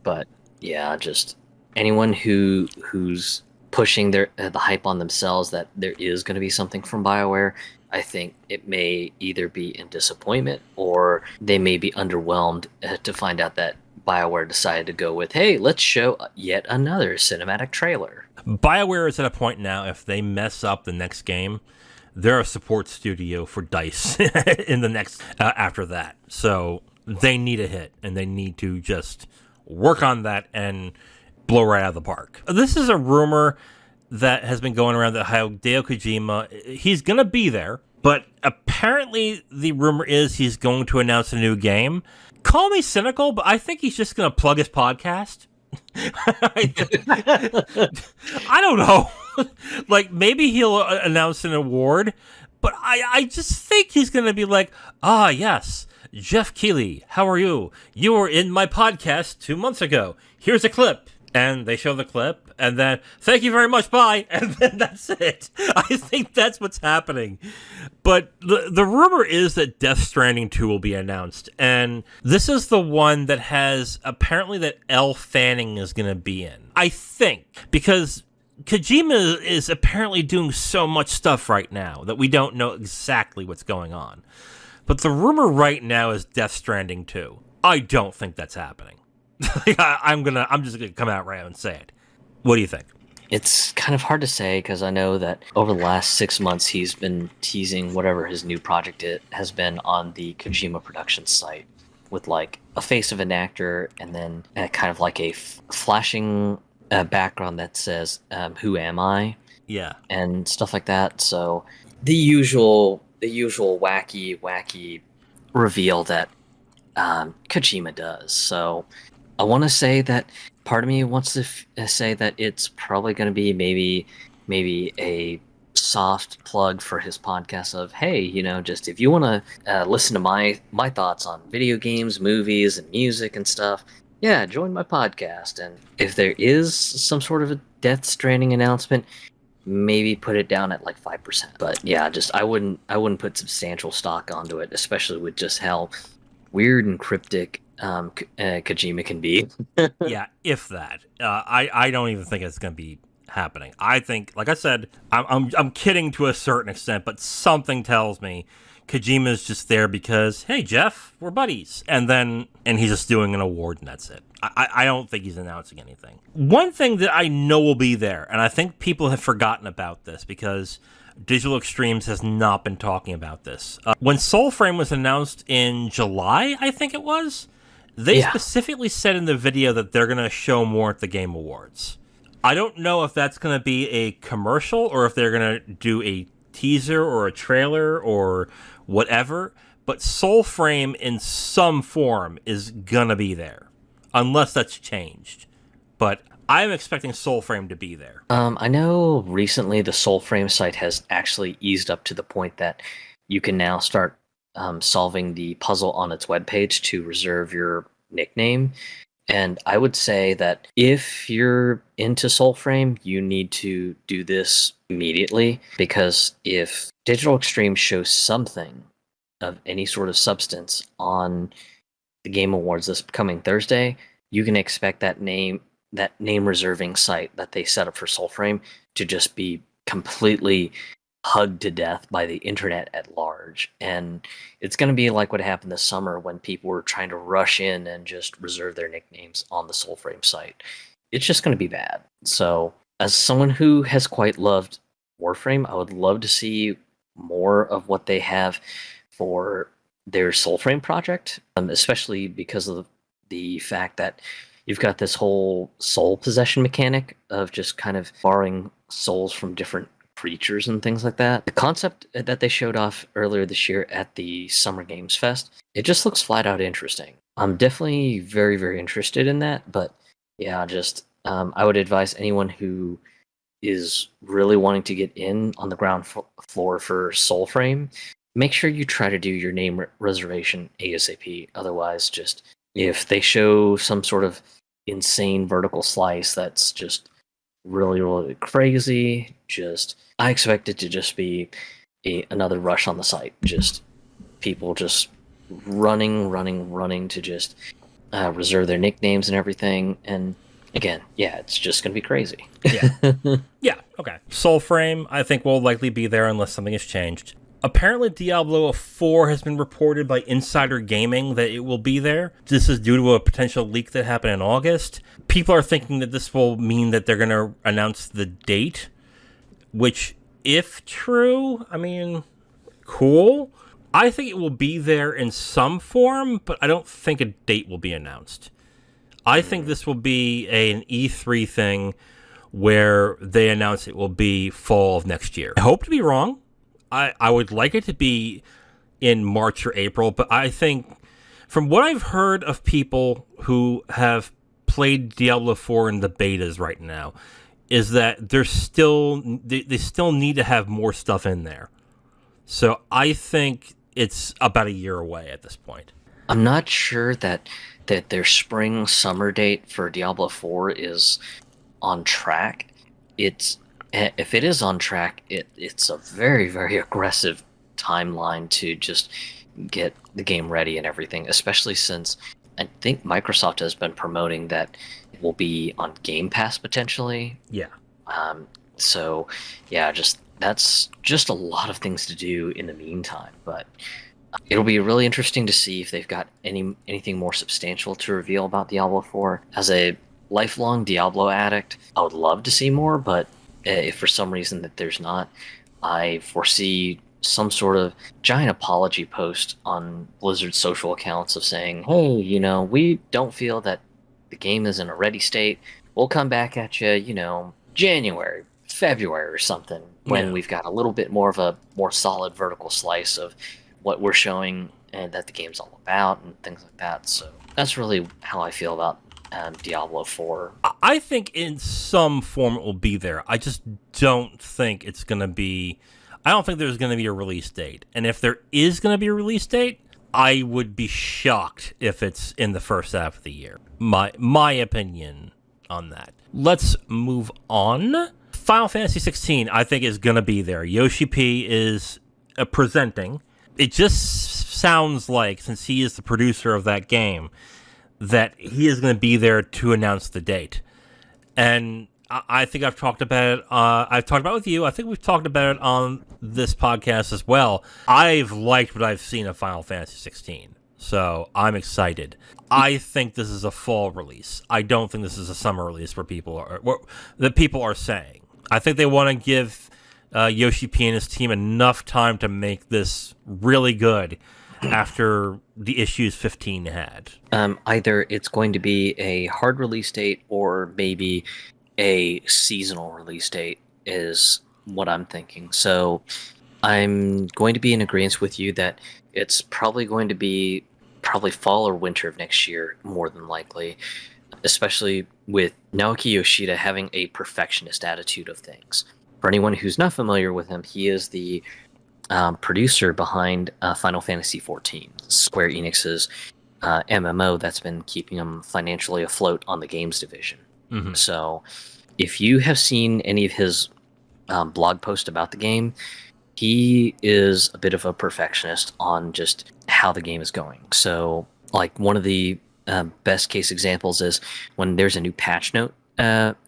Speaker 2: But yeah, just anyone who's pushing the hype on themselves that there is going to be something from BioWare, I think it may either be in disappointment or they may be underwhelmed to find out that BioWare decided to go with, "Hey, let's show yet another cinematic trailer."
Speaker 1: BioWare is at a point now, if they mess up the next game, they're a support studio for DICE in the next after that. So they need a hit, and they need to just work on that and blow right out of the park. This is a rumor that has been going around that Hideo Kojima, he's going to be there, but apparently the rumor is he's going to announce a new game. Call me cynical, but I think he's just going to plug his podcast. I don't know. Like, maybe he'll announce an award, but I just think he's going to be like, "Ah, yes, Jeff Keighley, how are you? You were in my podcast 2 months ago. Here's a clip." And they show the clip, and then, "Thank you very much, bye," and then that's it. I think that's what's happening. But the rumor is that Death Stranding 2 will be announced, and this is the one that has, apparently, that Elle Fanning is going to be in. I think, because Kojima is apparently doing so much stuff right now that we don't know exactly what's going on. But the rumor right now is Death Stranding 2. I don't think that's happening. I'm just gonna come out right and say it. What do you think?
Speaker 2: It's kind of hard to say because I know that over the last 6 months he's been teasing whatever his new project has been on the Kojima Productions site with like a face of an actor and then kind of like a flashing background that says "Who am I?"
Speaker 1: Yeah,
Speaker 2: and stuff like that. So the usual wacky reveal that Kojima does. So I want to say that part of me wants to say that it's probably going to be maybe a soft plug for his podcast of, "Hey, just if you want to listen to my thoughts on video games, movies, and music and stuff, yeah, join my podcast." And if there is some sort of a Death Stranding announcement, maybe put it down at like 5%. But yeah, just I wouldn't put substantial stock onto it, especially with just how weird and cryptic Kojima can be.
Speaker 1: Yeah, if that. I don't even think it's going to be happening. I think, like I said, I'm kidding to a certain extent, but something tells me Kojima's just there because, hey, Jeff, we're buddies. And he's just doing an award and that's it. I don't think he's announcing anything. One thing that I know will be there, and I think people have forgotten about this because Digital Extremes has not been talking about this. When Soulframe was announced in July, I think it was, they specifically said in the video that they're going to show more at the Game Awards. I don't know if that's going to be a commercial or if they're going to do a teaser or a trailer or whatever, but Soulframe in some form is going to be there, unless that's changed. But I'm expecting Soulframe to be there.
Speaker 2: I know recently the Soulframe site has actually eased up to the point that you can now start solving the puzzle on its webpage to reserve your nickname. And I would say that if you're into Soulframe, you need to do this immediately, because if Digital Extreme shows something of any sort of substance on the Game Awards this coming Thursday, you can expect that name reserving site that they set up for Soulframe to just be completely hugged to death by the internet at large. And it's going to be like what happened this summer when people were trying to rush in and just reserve their nicknames on the Soulframe site. It's just going to be bad. So as someone who has quite loved Warframe, I would love to see more of what they have for their Soulframe project, especially because of the fact that you've got this whole soul possession mechanic of just kind of borrowing souls from different creatures and things like that. The concept that they showed off earlier this year at the Summer Games Fest, it just looks flat out interesting. I'm definitely very, very interested in that, but yeah, just I would advise anyone who is really wanting to get in on the ground floor for Soulframe, make sure you try to do your name reservation ASAP. Otherwise, just if they show some sort of insane vertical slice that's just really, really crazy, I expect it to just be another rush on the site. Just people just running to just reserve their nicknames and everything. And again, yeah, it's just going to be crazy.
Speaker 1: Yeah. Yeah, okay. Soulframe, I think, will likely be there unless something has changed. Apparently, Diablo 4 has been reported by Insider Gaming that it will be there. This is due to a potential leak that happened in August. People are thinking that this will mean that they're going to announce the date, which, if true, I mean, cool. I think it will be there in some form, but I don't think a date will be announced. I think this will be an E3 thing where they announce it will be fall of next year. I hope to be wrong. I would like it to be in March or April, but I think from what I've heard of people who have played Diablo 4 in the betas right now, is that they still need to have more stuff in there. So I think it's about a year away at this point.
Speaker 2: I'm not sure that their spring summer date for Diablo 4 is on track. If it is on track, it's a very, very aggressive timeline to just get the game ready and everything, especially since I think Microsoft has been promoting that it will be on Game Pass potentially.
Speaker 1: Yeah.
Speaker 2: So, yeah, that's just a lot of things to do in the meantime. But it'll be really interesting to see if they've got anything more substantial to reveal about Diablo 4. As a lifelong Diablo addict, I would love to see more, but if for some reason that there's not, I foresee some sort of giant apology post on Blizzard's social accounts of saying, hey, we don't feel that the game is in a ready state. We'll come back at you, January, February or something, when we've got a little bit more of a more solid vertical slice of what we're showing and that the game's all about and things like that. So that's really how I feel about Diablo 4.
Speaker 1: I think in some form it will be there. I just don't think it's going to be... I don't think there's going to be a release date. And if there is going to be a release date, I would be shocked if it's in the first half of the year. My opinion on that. Let's move on. Final Fantasy 16, I think, is going to be there. Yoshi P is presenting. It just sounds like, since he is the producer of that game, that he is going to be there to announce the date. And I think I've talked about it. I've talked about it with you. I think we've talked about it on this podcast as well. I've liked what I've seen of Final Fantasy 16, so I'm excited. I think this is a fall release. I don't think this is a summer release where people are saying. I think they want to give Yoshi P and his team enough time to make this really good after the issues 15 had.
Speaker 2: Either it's going to be a hard release date or maybe a seasonal release date is what I'm thinking. So I'm going to be in agreement with you that it's probably going to be fall or winter of next year, more than likely, especially with Naoki Yoshida having a perfectionist attitude of things. For anyone who's not familiar with him, he is the producer behind Final Fantasy XIV, Square Enix's MMO that's been keeping him financially afloat on the games division.
Speaker 1: Mm-hmm.
Speaker 2: So if you have seen any of his blog posts about the game, he is a bit of a perfectionist on just how the game is going. So like one of the best case examples is when there's a new patch note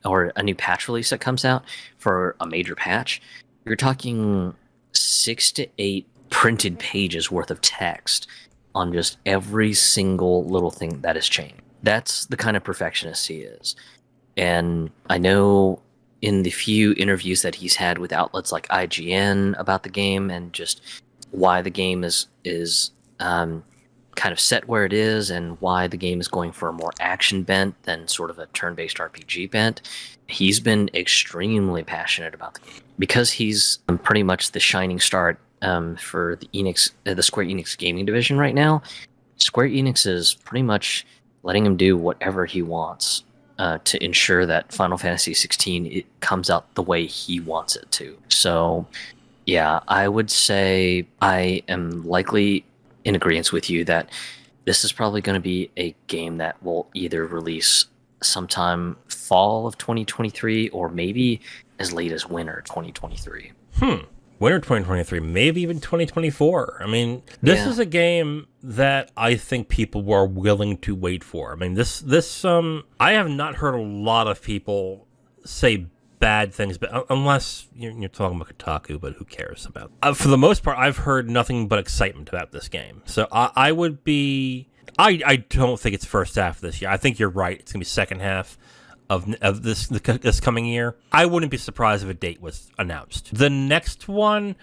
Speaker 2: or a new patch release that comes out for a major patch, you're talking 6 to 8 printed pages worth of text on just every single little thing that has changed. That's the kind of perfectionist he is. And I know in the few interviews that he's had with outlets like IGN about the game and just why the game is kind of set where it is and why the game is going for a more action bent than sort of a turn-based RPG bent, he's been extremely passionate about the game. Because he's pretty much the shining star for the Square Enix gaming division right now, Square Enix is pretty much letting him do whatever he wants to ensure that Final Fantasy XVI it comes out the way he wants it to. So, yeah, I would say I am likely in agreement with you that this is probably going to be a game that will either release sometime fall of 2023 or maybe as late as winter 2023.
Speaker 1: Winter 2023, maybe even 2024. I mean, this is a game that I think people were willing to wait for. I mean, this I have not heard a lot of people say bad things, but unless you're talking about Kotaku, but who cares about it? For the most part, I've heard nothing but excitement about this game. So I would be... I don't think it's first half of this year. I think you're right. It's going to be second half of this coming year. I wouldn't be surprised if a date was announced. The next one,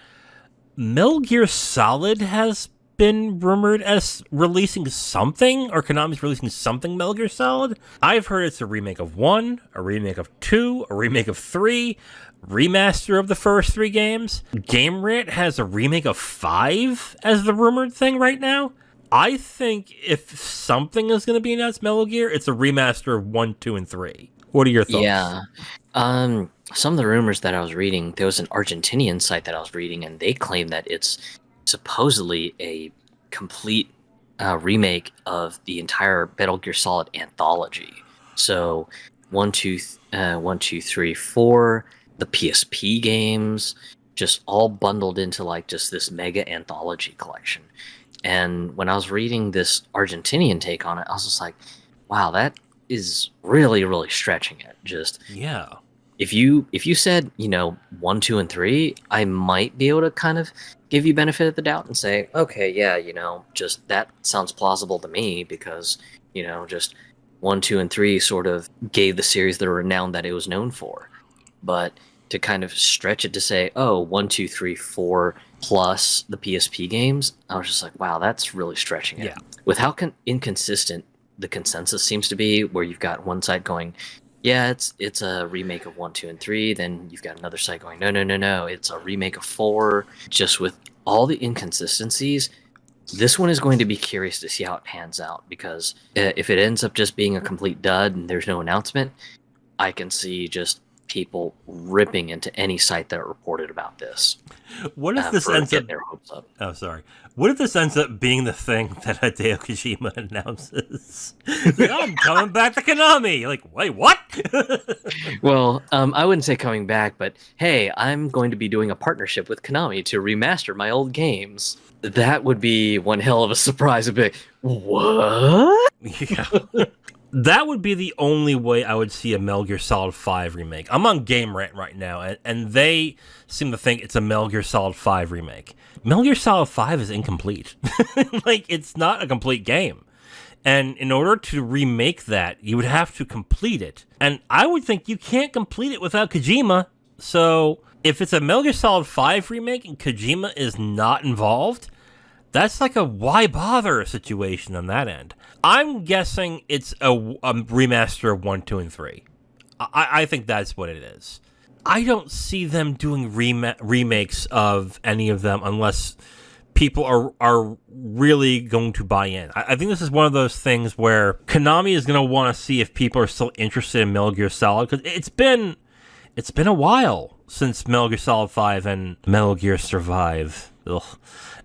Speaker 1: Metal Gear Solid has been rumored as releasing something, or Konami's releasing something Metal Gear Solid. I've heard it's a remake of 1, a remake of 2, a remake of 3, remaster of the first 3 games. GameRant has a remake of 5 as the rumored thing right now. I think if something is going to be announced Metal Gear, it's a remaster of 1, 2, and 3. What are your thoughts?
Speaker 2: Yeah. Some of the rumors that I was reading, there was an Argentinian site that I was reading, and they claim that it's supposedly a complete remake of the entire Metal Gear Solid anthology. So 1, 2, 3, 4, the PSP games, just all bundled into like just this mega anthology collection. And when I was reading this Argentinian take on it, I was just like, wow, that is really, really stretching it. Just if you said, 1, 2, and 3, I might be able to kind of give you benefit of the doubt and say, okay, yeah, just that sounds plausible to me because, just 1, 2, and 3 sort of gave the series the renown that it was known for. But to kind of stretch it to say, 1, 2, 3, 4 plus the PSP games, I was just like, wow, that's really stretching it.
Speaker 1: Yeah.
Speaker 2: With how inconsistent the consensus seems to be, where you've got one side going, yeah, it's a remake of 1, 2, and 3. Then you've got another side going, no, it's a remake of 4. Just with all the inconsistencies, this one is going to be curious to see how it pans out, because if it ends up just being a complete dud and there's no announcement, I can see just people ripping into any site that reported about this.
Speaker 1: What if this ends up
Speaker 2: their hopes up?
Speaker 1: Oh, sorry. What if this ends up being the thing that Hideo Kojima announces? I'm coming back to Konami. Like, wait, what?
Speaker 2: Well, I wouldn't say coming back, but hey, I'm going to be doing a partnership with Konami to remaster my old games. That would be one hell of a surprise. A bit. What?
Speaker 1: Yeah. That would be the only way I would see a Metal Gear Solid 5 remake. I'm on Game Rant right now, and they seem to think it's a Metal Gear Solid 5 remake. Metal Gear Solid 5 is incomplete. Like, it's not a complete game. And in order to remake that, you would have to complete it. And I would think you can't complete it without Kojima. So if it's a Metal Gear Solid 5 remake and Kojima is not involved, that's like a why bother situation on that end. I'm guessing it's a remaster of 1, 2, and 3. I think that's what it is. I don't see them doing remakes of any of them unless people are really going to buy in. I think this is one of those things where Konami is going to want to see if people are still interested in Metal Gear Solid, because it's been a while since Metal Gear Solid 5 and Metal Gear Survive. Ugh.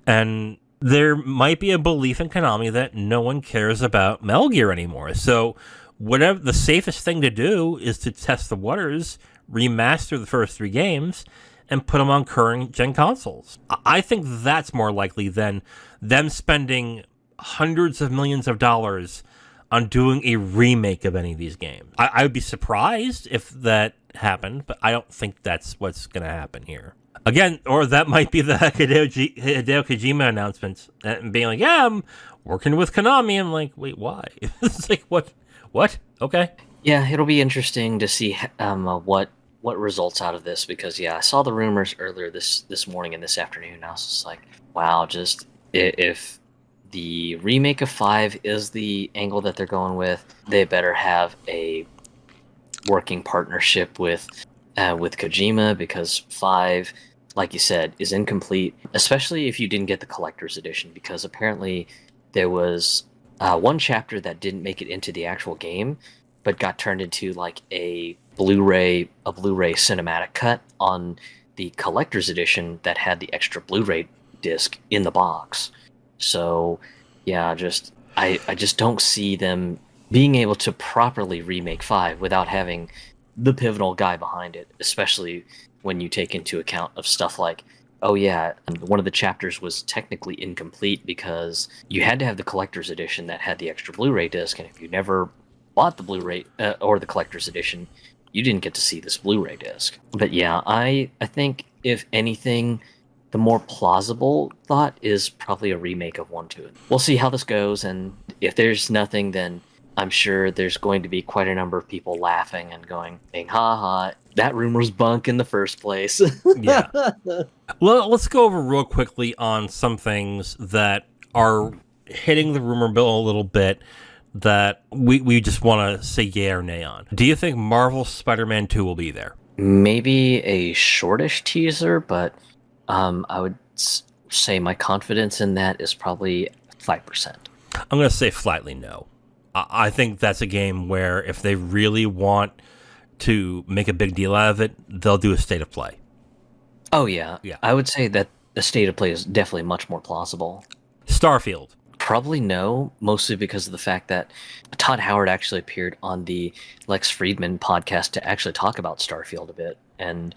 Speaker 1: And there might be a belief in Konami that no one cares about Metal Gear anymore. So whatever the safest thing to do is to test the waters, remaster the first 3 games, and put them on current gen consoles. I think that's more likely than them spending hundreds of millions of dollars on doing a remake of any of these games. I would be surprised if that happened, but I don't think that's what's going to happen here. Again, or that might be the Hideo Kojima announcements and being like, yeah, I'm working with Konami. I'm like, wait, why? It's like, what? Okay.
Speaker 2: Yeah, it'll be interesting to see what results out of this, because I saw the rumors earlier this morning and this afternoon, and I was just like, wow, just if the remake of 5 is the angle that they're going with, they better have a working partnership with Kojima, because 5, like you said, is incomplete, especially if you didn't get the collector's edition, because apparently there was one chapter that didn't make it into the actual game, but got turned into like a Blu-ray cinematic cut on the collector's edition that had the extra Blu-ray disc in the box. So I just don't see them being able to properly remake 5 without having the pivotal guy behind it, especially when you take into account of stuff like, one of the chapters was technically incomplete because you had to have the collector's edition that had the extra Blu-ray disc, and if you never bought the Blu-ray or the collector's edition, you didn't get to see this Blu-ray disc. But I think, if anything, the more plausible thought is probably a remake of 1, 2. We'll see how this goes, and if there's nothing, then I'm sure there's going to be quite a number of people laughing and going, ha, that rumor's bunk in the first place.
Speaker 1: Yeah. Well, let's go over real quickly on some things that are hitting the rumor bill a little bit that we just want to say yay or nay on. Do you think Marvel Spider-Man 2 will be there?
Speaker 2: Maybe a shortish teaser, but I would say my confidence in that is probably 5%.
Speaker 1: I'm going to say flatly no. I think that's a game where if they really want to make a big deal out of it, they'll do a state of play.
Speaker 2: Oh, yeah. I would say that the state of play is definitely much more plausible.
Speaker 1: Starfield.
Speaker 2: Probably no, mostly because of the fact that Todd Howard actually appeared on the Lex Friedman podcast to actually talk about Starfield a bit. And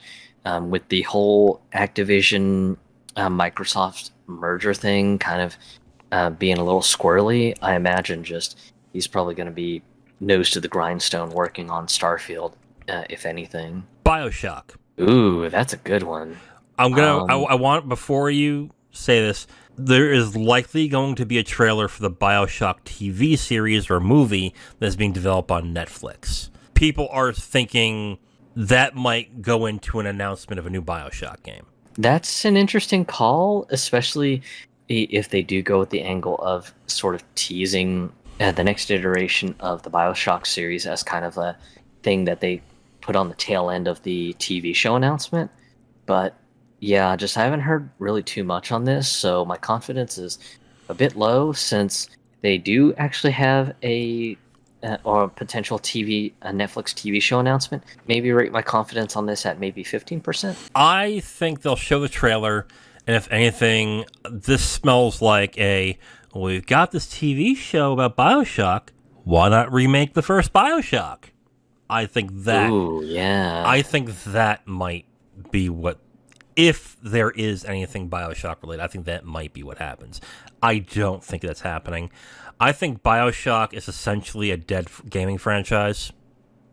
Speaker 2: with the whole Activision Microsoft merger thing kind of being a little squirrely, I imagine he's probably going to be nose to the grindstone working on Starfield, if anything.
Speaker 1: BioShock.
Speaker 2: Ooh, that's a good one.
Speaker 1: I want, before you say this, there is likely going to be a trailer for the BioShock TV series or movie that's being developed on Netflix. People are thinking that might go into an announcement of a new BioShock game.
Speaker 2: That's an interesting call, especially if they do go with the angle of sort of teasing the next iteration of the BioShock series as kind of a thing that they put on the tail end of the TV show announcement. But I haven't heard really too much on this, so my confidence is a bit low, since they do actually have a potential Netflix TV show announcement. Maybe rate my confidence on this at maybe 15%.
Speaker 1: I think they'll show the trailer, and if anything, this smells like we've got this TV show about BioShock. Why not remake the first BioShock? I think that.
Speaker 2: Ooh, yeah.
Speaker 1: I think that might be what If there is anything BioShock related, I think that might be what happens. I don't think that's happening. I think BioShock is essentially a dead gaming franchise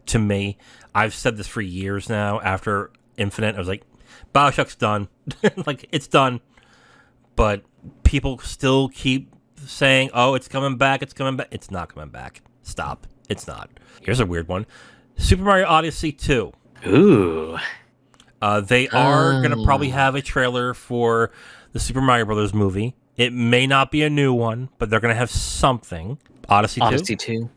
Speaker 1: to me. I've said this for years now. After Infinite, I was like, BioShock's done. Like, it's done. But people still keep saying, oh, it's coming back, it's coming back. It's not coming back. Stop. It's not. Here's a weird one. Super Mario Odyssey 2.
Speaker 2: Ooh.
Speaker 1: They are going to probably have a trailer for the Super Mario Brothers movie. It may not be a new one, but they're going to have something. Odyssey 2?
Speaker 2: Odyssey 2.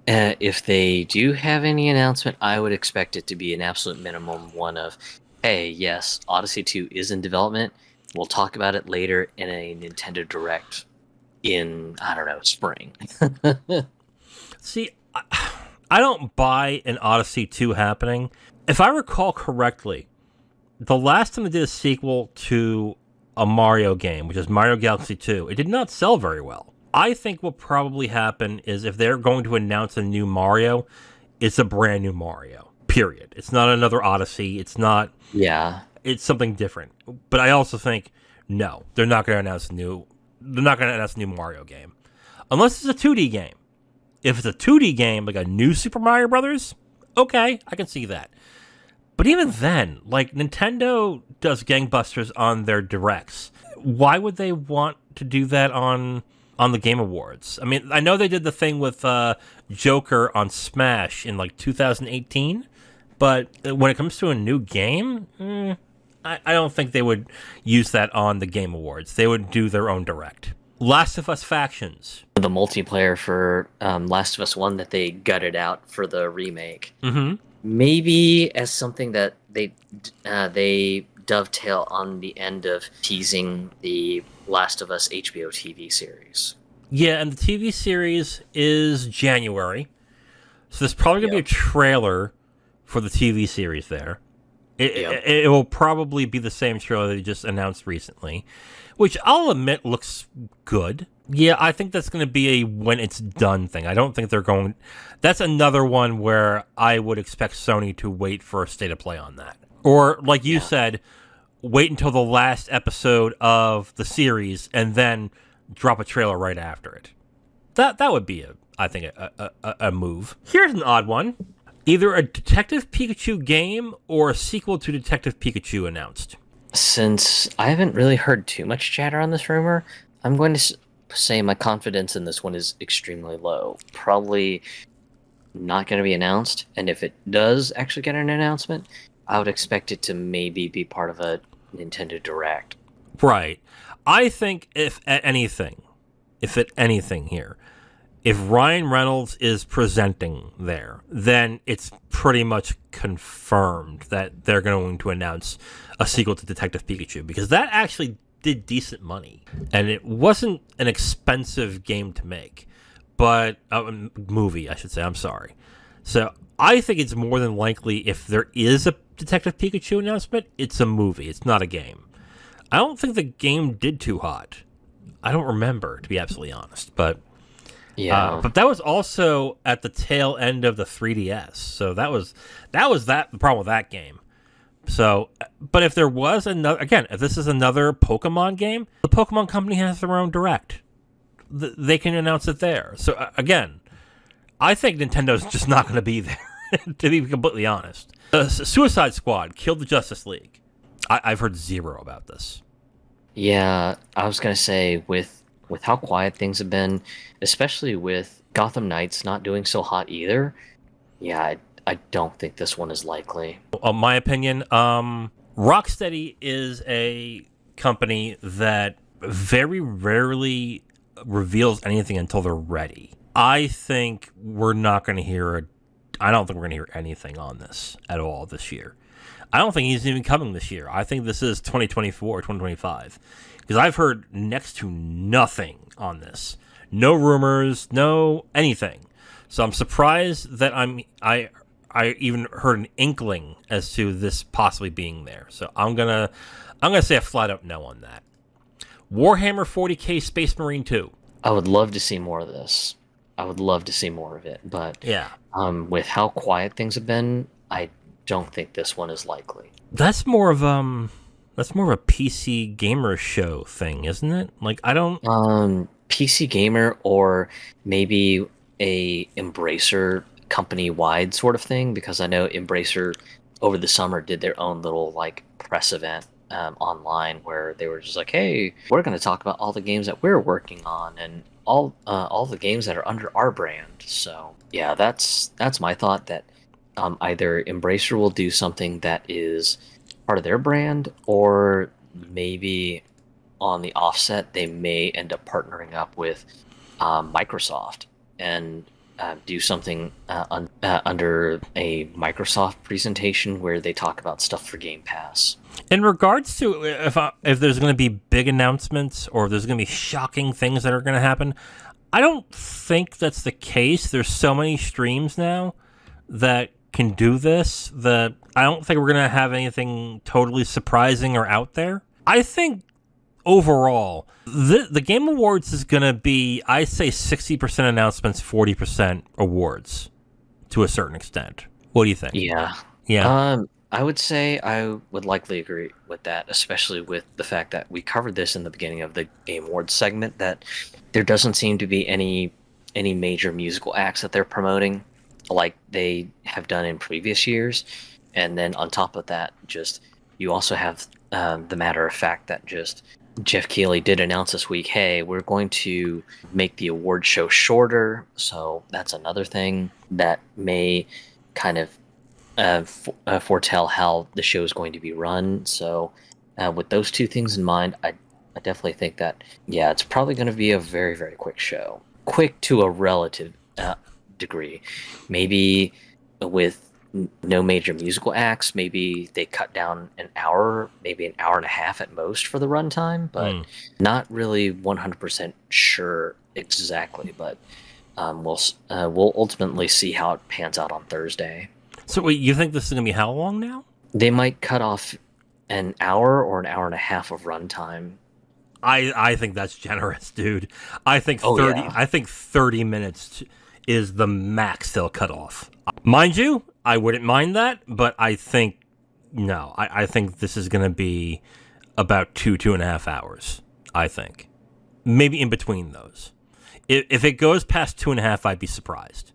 Speaker 2: If they do have any announcement, I would expect it to be an absolute minimum one of, hey, yes, Odyssey 2 is in development. We'll talk about it later in a Nintendo Direct in, I don't know, spring.
Speaker 1: See, I don't buy an Odyssey 2 happening. If I recall correctly, the last time they did a sequel to a Mario game, which is Mario Galaxy 2, it did not sell very well. I think what probably happen is if they're going to announce a new Mario, it's a brand new Mario, period. It's not another Odyssey. It's not...
Speaker 2: Yeah.
Speaker 1: It's something different. But I also think, no, they're not going to announce a new Mario game. Unless it's a 2D game. If it's a 2D game, like a new Super Mario Brothers, okay, I can see that. But even then, like, Nintendo does gangbusters on their directs. Why would they want to do that on the Game Awards? I mean, I know they did the thing with Joker on Smash in, like, 2018, but when it comes to a new game, I don't think they would use that on the Game Awards. They would do their own direct. Last of Us Factions.
Speaker 2: The multiplayer for Last of Us 1 that they gutted out for the remake.
Speaker 1: Mm-hmm.
Speaker 2: Maybe as something that they dovetail on the end of teasing the Last of Us HBO TV series.
Speaker 1: Yeah, and the TV series is January. So there's probably going to be a trailer for the TV series there. It will probably be the same trailer they just announced recently, which I'll admit looks good. Yeah, I think that's going to be a when it's done thing. I don't think they're going... That's another one where I would expect Sony to wait for a state of play on that. Or, like you said, wait until the last episode of the series and then drop a trailer right after it. That would be, I think, a move. Here's an odd one. Either a Detective Pikachu game or a sequel to Detective Pikachu announced.
Speaker 2: Since I haven't really heard too much chatter on this rumor, I'm going to say my confidence in this one is extremely low. Probably not going to be announced, and if it does actually get an announcement, I would expect it to maybe be part of a Nintendo Direct.
Speaker 1: Right. I think if at anything here, if Ryan Reynolds is presenting there, then it's pretty much confirmed that they're going to announce a sequel to Detective Pikachu, because that actually did decent money, and it wasn't an expensive game to make, but movie, I should say. I'm sorry. So I think it's more than likely if there is a Detective Pikachu announcement, it's a movie. It's not a game. I don't think the game did too hot. I don't remember, to be absolutely honest, but.
Speaker 2: Yeah,
Speaker 1: but that was also at the tail end of the 3DS, so that was the problem with that game. So, but if there was if this is another Pokemon game, the Pokemon Company has their own Direct. They can announce it there. So again, I think Nintendo's just not going to be there, to be completely honest. Suicide Squad killed the Justice League. I've heard zero about this.
Speaker 2: Yeah, I was going to say with how quiet things have been, especially with Gotham Knights not doing so hot either, yeah, I don't think this one is likely.
Speaker 1: My opinion, Rocksteady is a company that very rarely reveals anything until they're ready. I don't think we're going to hear anything on this at all this year. I don't think he's even coming this year. I think this is 2024, 2025. Because I've heard next to nothing on this. No rumors, no anything. So I'm surprised that I even heard an inkling as to this possibly being there. So I'm gonna say a flat out no on that. Warhammer 40K Space Marine 2.
Speaker 2: I would love to see more of this. I would love to see more of it, but
Speaker 1: yeah,
Speaker 2: with how quiet things have been, I don't think this one is likely.
Speaker 1: That's more of a PC gamer show thing, isn't it? Like I don't.
Speaker 2: PC gamer, or maybe a Embracer company-wide sort of thing, because I know Embracer over the summer did their own little like press event online where they were just like, "Hey, we're going to talk about all the games that we're working on and all the games that are under our brand." So yeah, that's my thought, that either Embracer will do something that is part of their brand, or maybe on the offset, they may end up partnering up with Microsoft and do something under a Microsoft presentation where they talk about stuff for Game Pass.
Speaker 1: In regards to if there's going to be big announcements or if there's going to be shocking things that are going to happen, I don't think that's the case. There's so many streams now that can do this that I don't think we're going to have anything totally surprising or out there. I think overall, the Game Awards is going to be, I say, 60% announcements, 40% awards to a certain extent. What do you think?
Speaker 2: Yeah.
Speaker 1: Yeah.
Speaker 2: I would say I would likely agree with that, especially with the fact that we covered this in the beginning of the Game Awards segment, that there doesn't seem to be any major musical acts that they're promoting like they have done in previous years. And then on top of that, just you also have the matter of fact that just Jeff Keighley did announce this week, hey, we're going to make the award show shorter. So that's another thing that may kind of foretell how the show is going to be run. So with those two things in mind, I definitely think that, yeah, it's probably going to be a very, very quick show. Quick to a relative degree. Maybe with no major musical acts, maybe they cut down an hour, maybe an hour and a half at most for the runtime, but not really 100% sure exactly. But we'll ultimately see how it pans out on Thursday.
Speaker 1: So wait, you think this is going to be how long now?
Speaker 2: They might cut off an hour or an hour and a half of runtime.
Speaker 1: I think that's generous, dude. I think 30. Yeah. I think 30 minutes is the max they'll cut off. Mind you, I wouldn't mind that, but I think no. I think this is going to be about 2.5 hours. I think maybe in between those. If it goes past 2.5, I'd be surprised.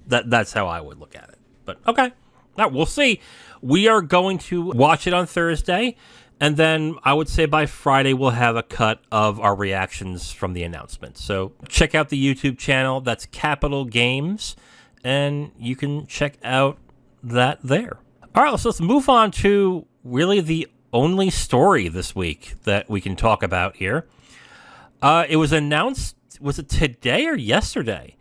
Speaker 1: That's how I would look at it. But okay, now we'll see. We are going to watch it on Thursday. And then I would say by Friday, we'll have a cut of our reactions from the announcement. So check out the YouTube channel. That's Capital Games. And you can check out that there. All right, so let's move on to really the only story this week that we can talk about here. It was announced, was it today or yesterday?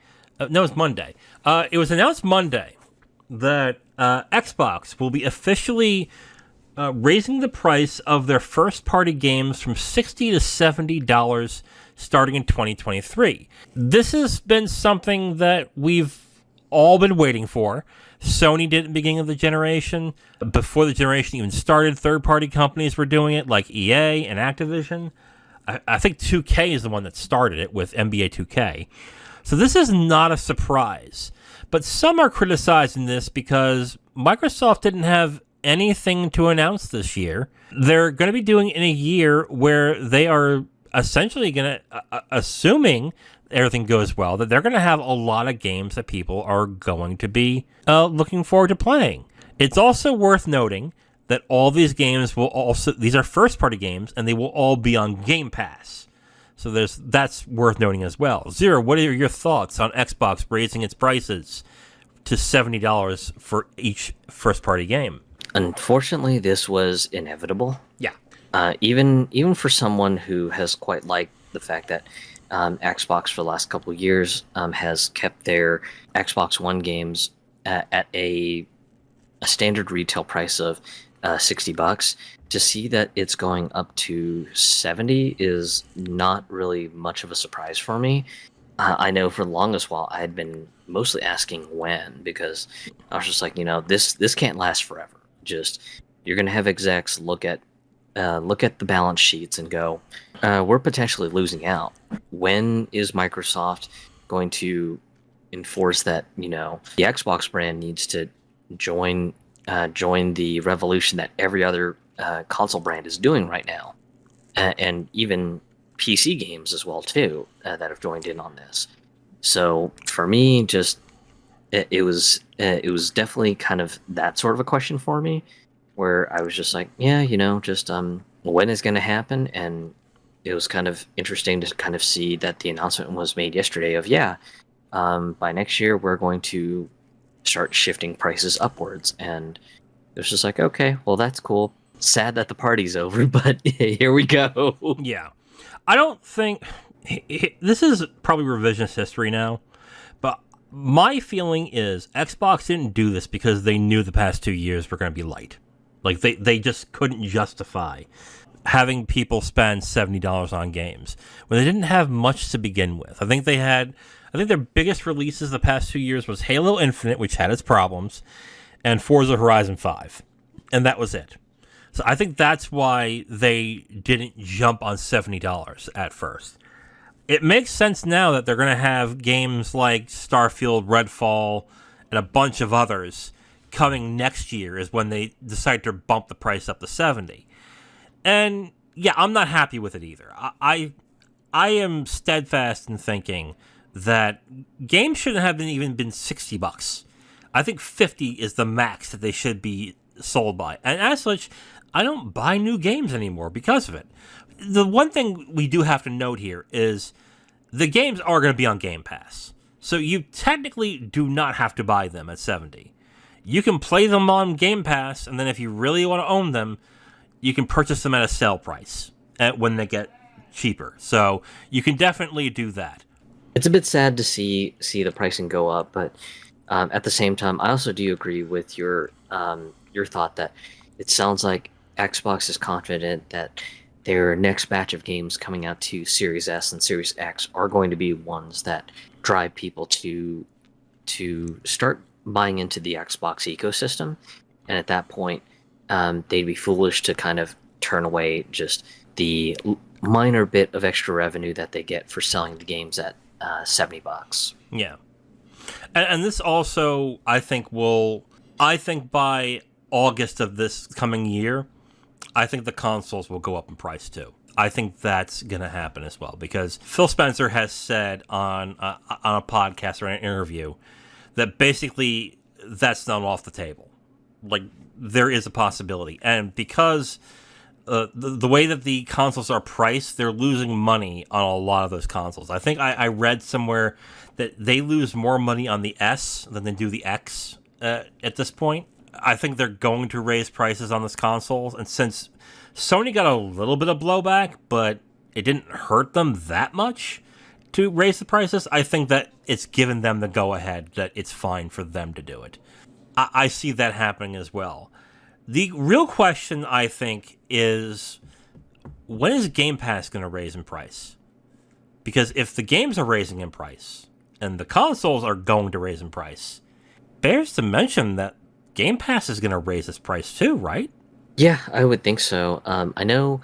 Speaker 1: No, it's Monday. It was announced Monday that Xbox will be officially raising the price of their first-party games from $60 to $70 starting in 2023. This has been something that we've all been waiting for. Sony did it at the beginning of the generation. Before the generation even started, third-party companies were doing it, like EA and Activision. I think 2K is the one that started it with NBA 2K. So this is not a surprise. But some are criticizing this because Microsoft didn't have anything to announce this year. They're going to be doing it in a year where they are essentially going to, assuming everything goes well, that they're going to have a lot of games that people are going to be looking forward to playing. It's also worth noting that all these games will also, these are first-party games, and they will all be on Game Pass. So that's worth noting as well. Zero, what are your thoughts on Xbox raising its prices to $70 for each first-party game?
Speaker 2: Unfortunately, this was inevitable.
Speaker 1: Yeah.
Speaker 2: Even for someone who has quite liked the fact that Xbox for the last couple of years has kept their Xbox One games at a standard retail price of $60, to see that it's going up to 70 is not really much of a surprise for me. I know for the longest while I had been mostly asking when, because I was just like, this can't last forever. Just, you're going to have execs look at the balance sheets and go, we're potentially losing out. When is Microsoft going to enforce that, the Xbox brand needs to join join the revolution that every other console brand is doing right now, and even PC games as well too that have joined in on this. So for me, just it was definitely kind of that sort of a question for me, where I was just like, yeah, just when is going to happen? And it was kind of interesting to kind of see that the announcement was made yesterday of, yeah, by next year we're going to start shifting prices upwards. And it was just like, okay, well, that's cool. Sad that the party's over, but here we go.
Speaker 1: Yeah. I don't think this is probably revisionist history now, but my feeling is Xbox didn't do this because they knew the past 2 years were going to be light. Like they just couldn't justify having people spend $70 on games when they didn't have much to begin with. I think their biggest releases the past 2 years was Halo Infinite, which had its problems, and Forza Horizon 5. And that was it. So I think that's why they didn't jump on $70 at first. It makes sense now that they're going to have games like Starfield, Redfall, and a bunch of others coming next year is when they decide to bump the price up to 70. And yeah, I'm not happy with it either. I am steadfast in thinking that games shouldn't have even been $60. I think 50 is the max that they should be sold by. And as such, I don't buy new games anymore because of it. The one thing we do have to note here is the games are going to be on Game Pass. So you technically do not have to buy them at 70. You can play them on Game Pass, and then if you really want to own them, you can purchase them at a sale price when they get cheaper. So you can definitely do that.
Speaker 2: It's a bit sad to see the pricing go up, but at the same time, I also do agree with your thought that it sounds like Xbox is confident that their next batch of games coming out to Series S and Series X are going to be ones that drive people to start buying into the Xbox ecosystem, and at that point, they'd be foolish to kind of turn away just the minor bit of extra revenue that they get for selling the games at $70.
Speaker 1: Yeah, and this also, I think by August of this coming year, I think the consoles will go up in price too. I think that's going to happen as well, because Phil Spencer has said on a podcast or an interview that basically that's not off the table. Like, there is a possibility. And because the way that the consoles are priced, they're losing money on a lot of those consoles. I think I read somewhere that they lose more money on the S than they do the X at this point. I think they're going to raise prices on this consoles, and since Sony got a little bit of blowback, but it didn't hurt them that much to raise the prices, I think that it's given them the go-ahead that it's fine for them to do it. I see that happening as well. The real question, I think, is when is Game Pass going to raise in price? Because if the games are raising in price, and the consoles are going to raise in price, bears to mention that Game Pass is going to raise its price too, right?
Speaker 2: Yeah, I would think so. I know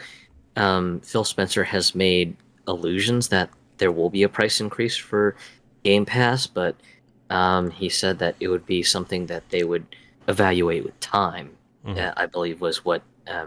Speaker 2: Phil Spencer has made allusions that there will be a price increase for Game Pass, but he said that it would be something that they would evaluate with time. I believe was what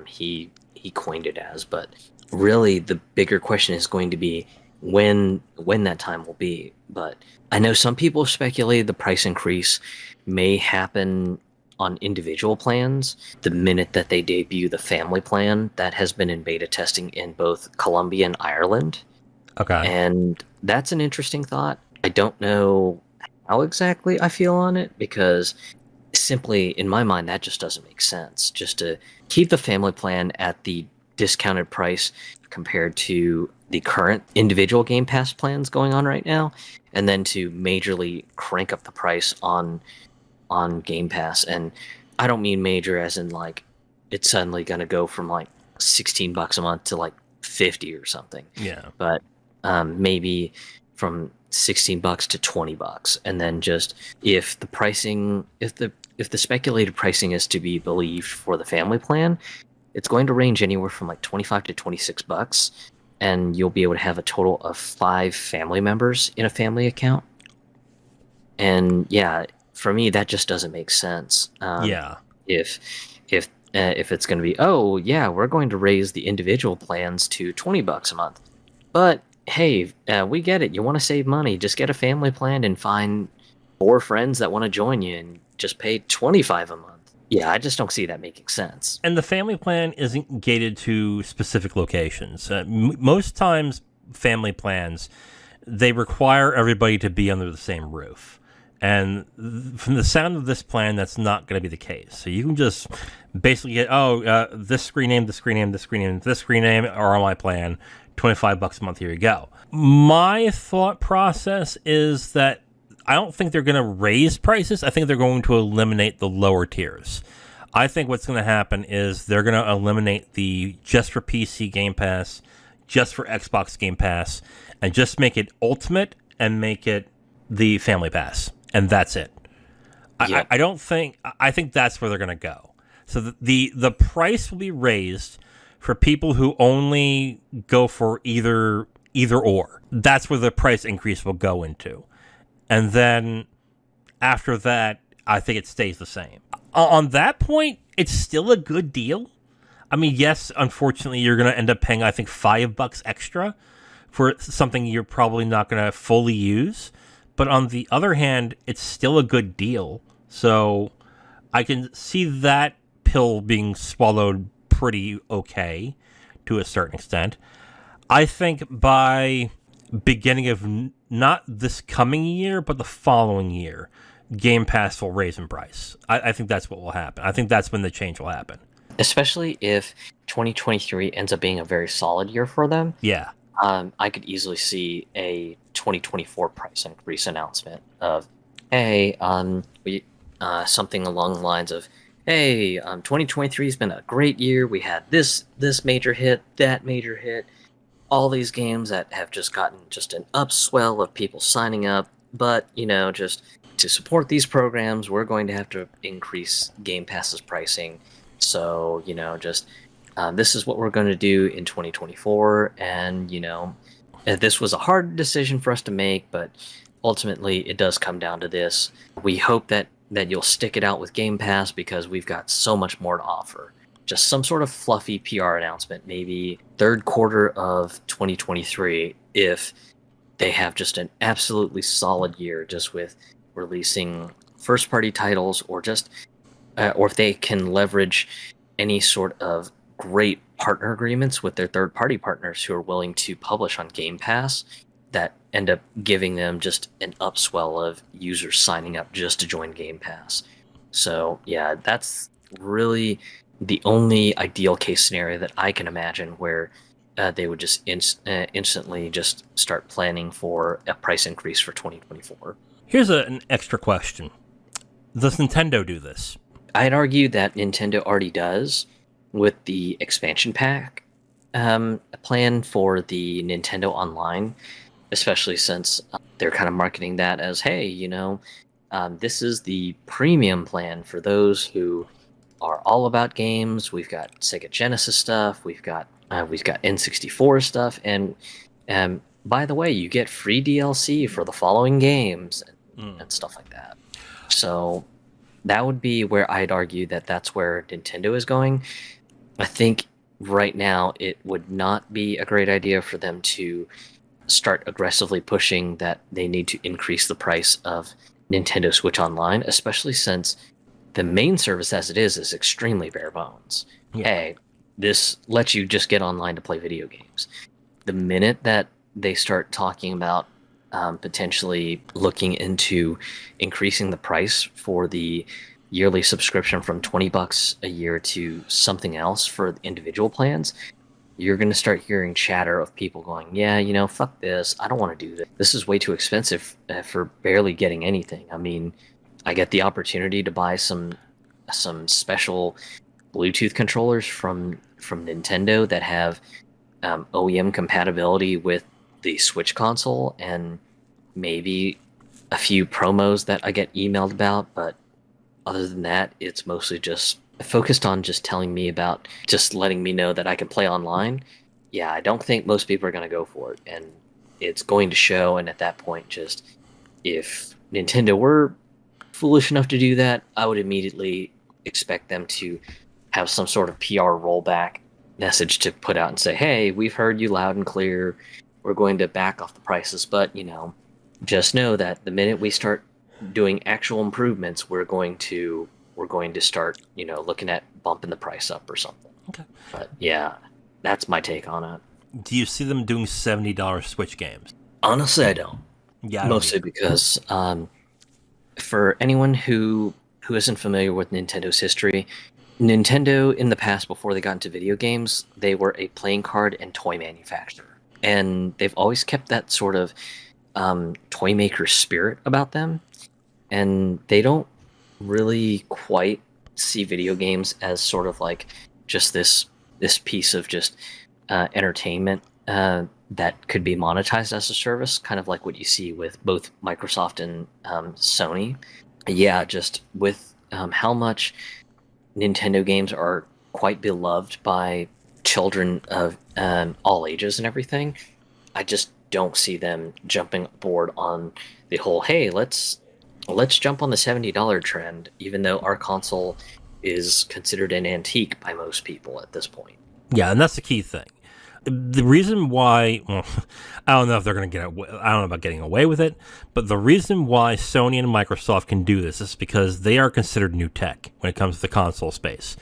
Speaker 2: he coined it as. But really, the bigger question is going to be when that time will be. But I know some people speculated the price increase may happen on individual plans the minute that they debut the family plan that has been in beta testing in both Colombia and Ireland.
Speaker 1: Okay.
Speaker 2: And that's an interesting thought. I don't know how exactly I feel on it, because simply in my mind that just doesn't make sense, just to keep the family plan at the discounted price compared to the current individual Game Pass plans going on right now, and then to majorly crank up the price on Game Pass. And I don't mean major as in like it's suddenly going to go from like $16 a month to like 50 or something.
Speaker 1: Yeah.
Speaker 2: But maybe from $16 to $20, and then just if the speculated pricing is to be believed for the family plan, it's going to range anywhere from like $25 to $26, and you'll be able to have a total of 5 family members in a family account. And yeah, for me that just doesn't make sense.
Speaker 1: Yeah.
Speaker 2: if it's going to be, oh yeah, we're going to raise the individual plans to $20 a month, but hey, we get it. You want to save money, just get a family plan and find 4 friends that want to join you and just pay 25 a month. Yeah, I just don't see that making sense.
Speaker 1: And the family plan isn't gated to specific locations. Most times, family plans, they require everybody to be under the same roof. And from the sound of this plan, that's not going to be the case. So you can just basically get, this screen name, this screen name, this screen name, this screen name are on my plan, $25 a month, here you go. My thought process is that I don't think they're going to raise prices. I think they're going to eliminate the lower tiers. I think what's going to happen is they're going to eliminate the just for PC Game Pass, just for Xbox Game Pass, and just make it Ultimate and make it the Family Pass. And that's it.
Speaker 2: Yeah.
Speaker 1: I think that's where they're going to go. So the price will be raised for people who only go for either or. That's where the price increase will go into. And then after that, I think it stays the same. On that point, it's still a good deal. I mean, yes, unfortunately, you're going to end up paying, I think, $5 extra for something you're probably not going to fully use. But on the other hand, it's still a good deal. So I can see that pill being swallowed pretty okay to a certain extent. I think by beginning of not this coming year, but the following year, Game Pass will raise in price. I think that's what will happen. I think that's when the change will happen.
Speaker 2: Especially if 2023 ends up being a very solid year for them.
Speaker 1: Yeah.
Speaker 2: I could easily see a 2024 price increase announcement of, hey, something along the lines of, hey, 2023 has been a great year. We had this major hit, that major hit, all these games that have just gotten just an upswell of people signing up. But, just to support these programs, we're going to have to increase Game Pass's pricing. So, this is what we're going to do in 2024. And, this was a hard decision for us to make, but ultimately it does come down to this. We hope that you'll stick it out with Game Pass because we've got so much more to offer. Just some sort of fluffy PR announcement, maybe third quarter of 2023, if they have just an absolutely solid year just with releasing first-party titles, or just or if they can leverage any sort of great partner agreements with their third-party partners who are willing to publish on Game Pass that end up giving them just an upswell of users signing up just to join Game Pass. So yeah, that's really the only ideal case scenario that I can imagine where they would just instantly just start planning for a price increase for 2024.
Speaker 1: Here's an extra question. Does Nintendo do this?
Speaker 2: I'd argue that Nintendo already does with the expansion pack plan for the Nintendo Online, especially since they're kind of marketing that as, hey, this is the premium plan for those who are all about games. We've got Sega Genesis stuff. We've got N64 stuff, and by the way, you get free DLC for the following games and stuff like that. So that would be where I'd argue that that's where Nintendo is going. I think right now it would not be a great idea for them to start aggressively pushing that they need to increase the price of Nintendo Switch Online, especially since the main service as it is extremely bare bones. Yeah. Hey, this lets you just get online to play video games. The minute that they start talking about potentially looking into increasing the price for the yearly subscription from $20 a year to something else for individual plans, you're going to start hearing chatter of people going, yeah, fuck this. I don't want to do this. This is way too expensive for barely getting anything. I mean, I get the opportunity to buy some special Bluetooth controllers from Nintendo that have OEM compatibility with the Switch console, and maybe a few promos that I get emailed about, but other than that, it's mostly just focused on just telling me about, just letting me know that I can play online. Yeah, I don't think most people are going to go for it, and it's going to show. And at that point, just if Nintendo were foolish enough to do that, I would immediately expect them to have some sort of PR rollback message to put out and say, "Hey, we've heard you loud and clear. We're going to back off the prices, but just know that the minute we start doing actual improvements, we're going to start, looking at bumping the price up or something."
Speaker 1: Okay.
Speaker 2: But yeah, that's my take on it.
Speaker 1: Do you see them doing $70 Switch games?
Speaker 2: Honestly, I don't.
Speaker 1: Yeah, I don't
Speaker 2: Mostly
Speaker 1: either.
Speaker 2: because for anyone who isn't familiar with Nintendo's history, Nintendo in the past, before they got into video games, they were a playing card and toy manufacturer, and they've always kept that sort of toy maker spirit about them, and they don't really quite see video games as sort of like just this piece of just entertainment that could be monetized as a service, kind of like what you see with both Microsoft and Sony. Yeah, just with how much Nintendo games are quite beloved by children of all ages and everything, I just don't see them jumping aboard on the whole, hey, let's jump on the $70 trend, even though our console is considered an antique by most people at this point.
Speaker 1: Yeah, and that's the key thing. The reason why, well, I don't know if they're going to get away, I don't know about getting away with it, but the reason why Sony and Microsoft can do this is because they are considered new tech when it comes to the console space.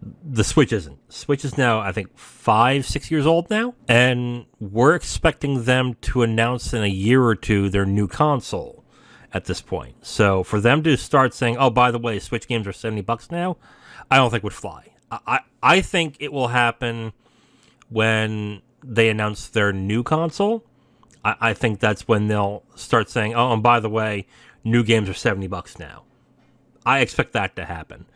Speaker 1: The Switch isn't. Switch is now, I think, 5-6 years old now, and we're expecting them to announce in a year or two their new console at this point. So for them to start saying, oh, by the way, Switch games are $70 now, I don't think would fly. I think it will happen when they announce their new console. I think that's when they'll start saying, oh, and by the way, new games are $70 now. I expect that to happen.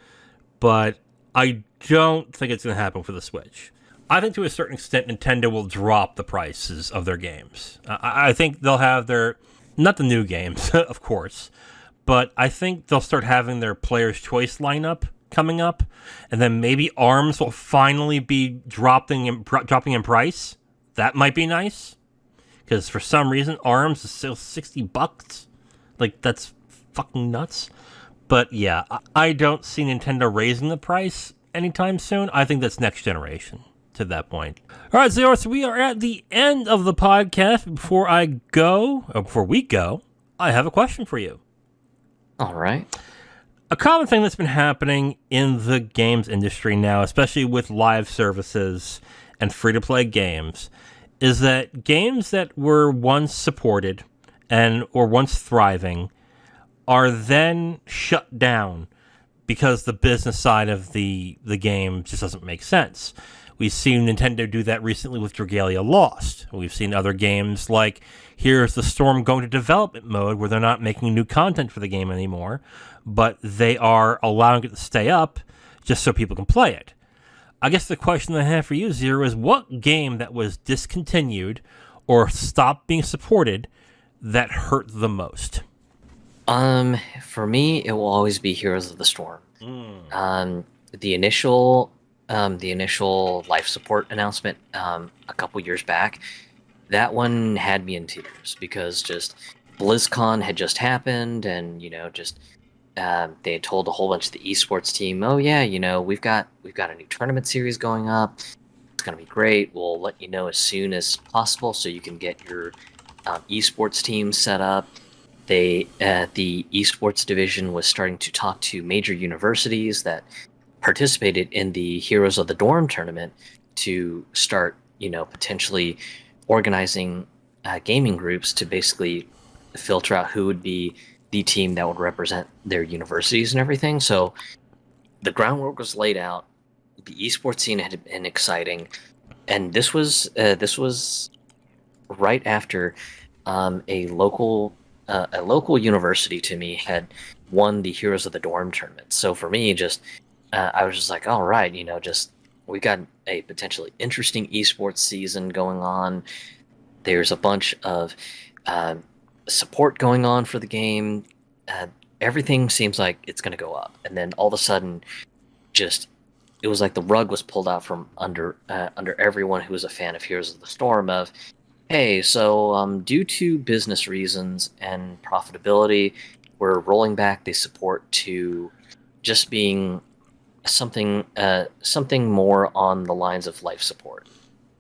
Speaker 1: But I don't think it's going to happen for the Switch. I think to a certain extent, Nintendo will drop the prices of their games. I think they'll have their, not the new games, of course, but I think they'll start having their Player's Choice lineup coming up, and then maybe ARMS will finally be dropping in price. That might be nice, because for some reason ARMS is still $60. Like, that's fucking nuts. But yeah, I don't see Nintendo raising the price anytime soon. I think that's next generation to that point. All right, so we are at the end of the podcast. Before we go, I have a question for you.
Speaker 2: All right.
Speaker 1: A common thing that's been happening in the games industry now, especially with live services and free-to-play games, is that games that were once supported or once thriving are then shut down because the business side of the game just doesn't make sense. We've seen Nintendo do that recently with Dragalia Lost. We've seen other games like Here's the Storm going to development mode where they're not making new content for the game anymore, but they are allowing it to stay up just so people can play it. I guess the question I have for you, Zero, is what game that was discontinued or stopped being supported that hurt the most?
Speaker 2: For me, it will always be Heroes of the Storm. The initial life support announcement a couple years back, that one had me in tears because just BlizzCon had just happened, and they had told a whole bunch of the esports team, oh yeah, we've got a new tournament series going up. It's gonna be great. We'll let you know as soon as possible so you can get your esports team set up. The esports division was starting to talk to major universities that participated in the Heroes of the Dorm tournament to start, potentially organizing gaming groups to basically filter out who would be the team that would represent their universities and everything. So the groundwork was laid out. The esports scene had been exciting, and this was right after a local university to me had won the Heroes of the Dorm tournament. So for me, I was just like, all right, we got a potentially interesting esports season going on. There's a bunch of support going on for the game. Everything seems like it's going to go up, and then all of a sudden, it was like the rug was pulled out from under everyone who was a fan of Heroes of the Storm. Of, hey, so due to business reasons and profitability, we're rolling back the support to just being something more on the lines of life support.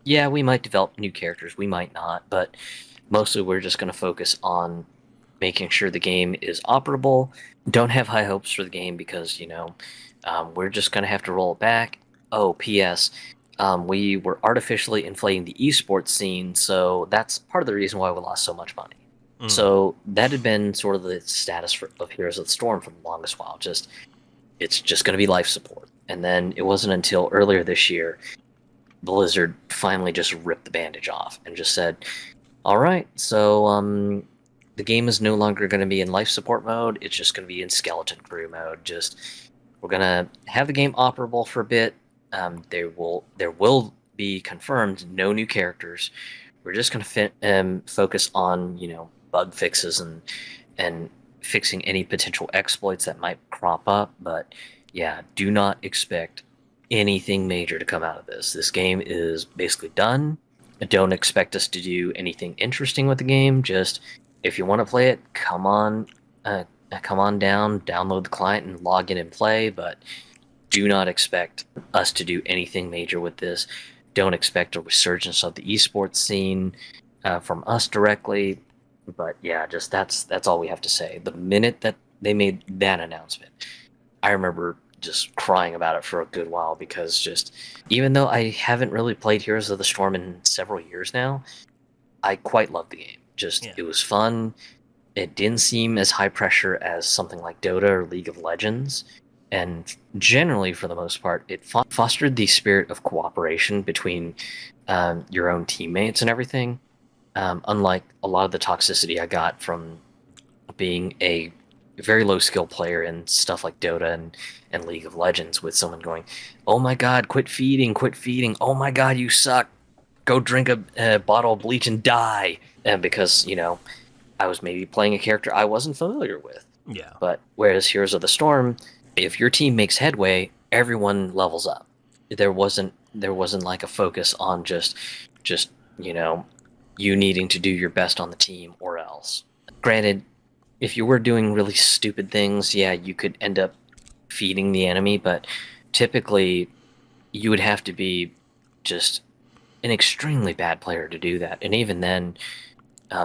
Speaker 2: Yeah, we might develop new characters, we might not, but mostly we're just going to focus on making sure the game is operable. Don't have high hopes for the game because we're just going to have to roll it back. Oh, P.S. We were artificially inflating the esports scene, so that's part of the reason why we lost so much money. So that had been sort of the status of Heroes of the Storm for the longest while. It's just going to be life support. And then it wasn't until earlier this year Blizzard finally just ripped the bandage off and just said, all right, so the game is no longer going to be in life support mode. It's just going to be in skeleton crew mode. We're going to have the game operable for a bit. There will be confirmed no new characters. We're just going to focus on bug fixes and fixing any potential exploits that might crop up. But yeah, do not expect anything major to come out of this. This game is basically done. Don't expect us to do anything interesting with the game. Just if you want to play it, come on down, download the client and log in and play. But do not expect us to do anything major with this. Don't expect a resurgence of the esports scene from us directly. But yeah, just that's all we have to say. The minute that they made that announcement, I remember just crying about it for a good while because just even though I haven't really played Heroes of the Storm in several years now, I quite love the game. It was fun. It didn't seem as high pressure as something like Dota or League of Legends. And generally, for the most part, it fostered the spirit of cooperation between your own teammates and everything. Unlike a lot of the toxicity I got from being a very low skill player in stuff like Dota and League of Legends, with someone going, "Oh my God, quit feeding! Oh my God, you suck! Go drink a bottle of bleach and die!" And because I was maybe playing a character I wasn't familiar with.
Speaker 1: Yeah.
Speaker 2: But whereas Heroes of the Storm, if your team makes headway, everyone levels up. There wasn't like a focus on just you needing to do your best on the team or else. Granted, if you were doing really stupid things, yeah, you could end up feeding the enemy, but typically you would have to be just an extremely bad player to do that. And even then,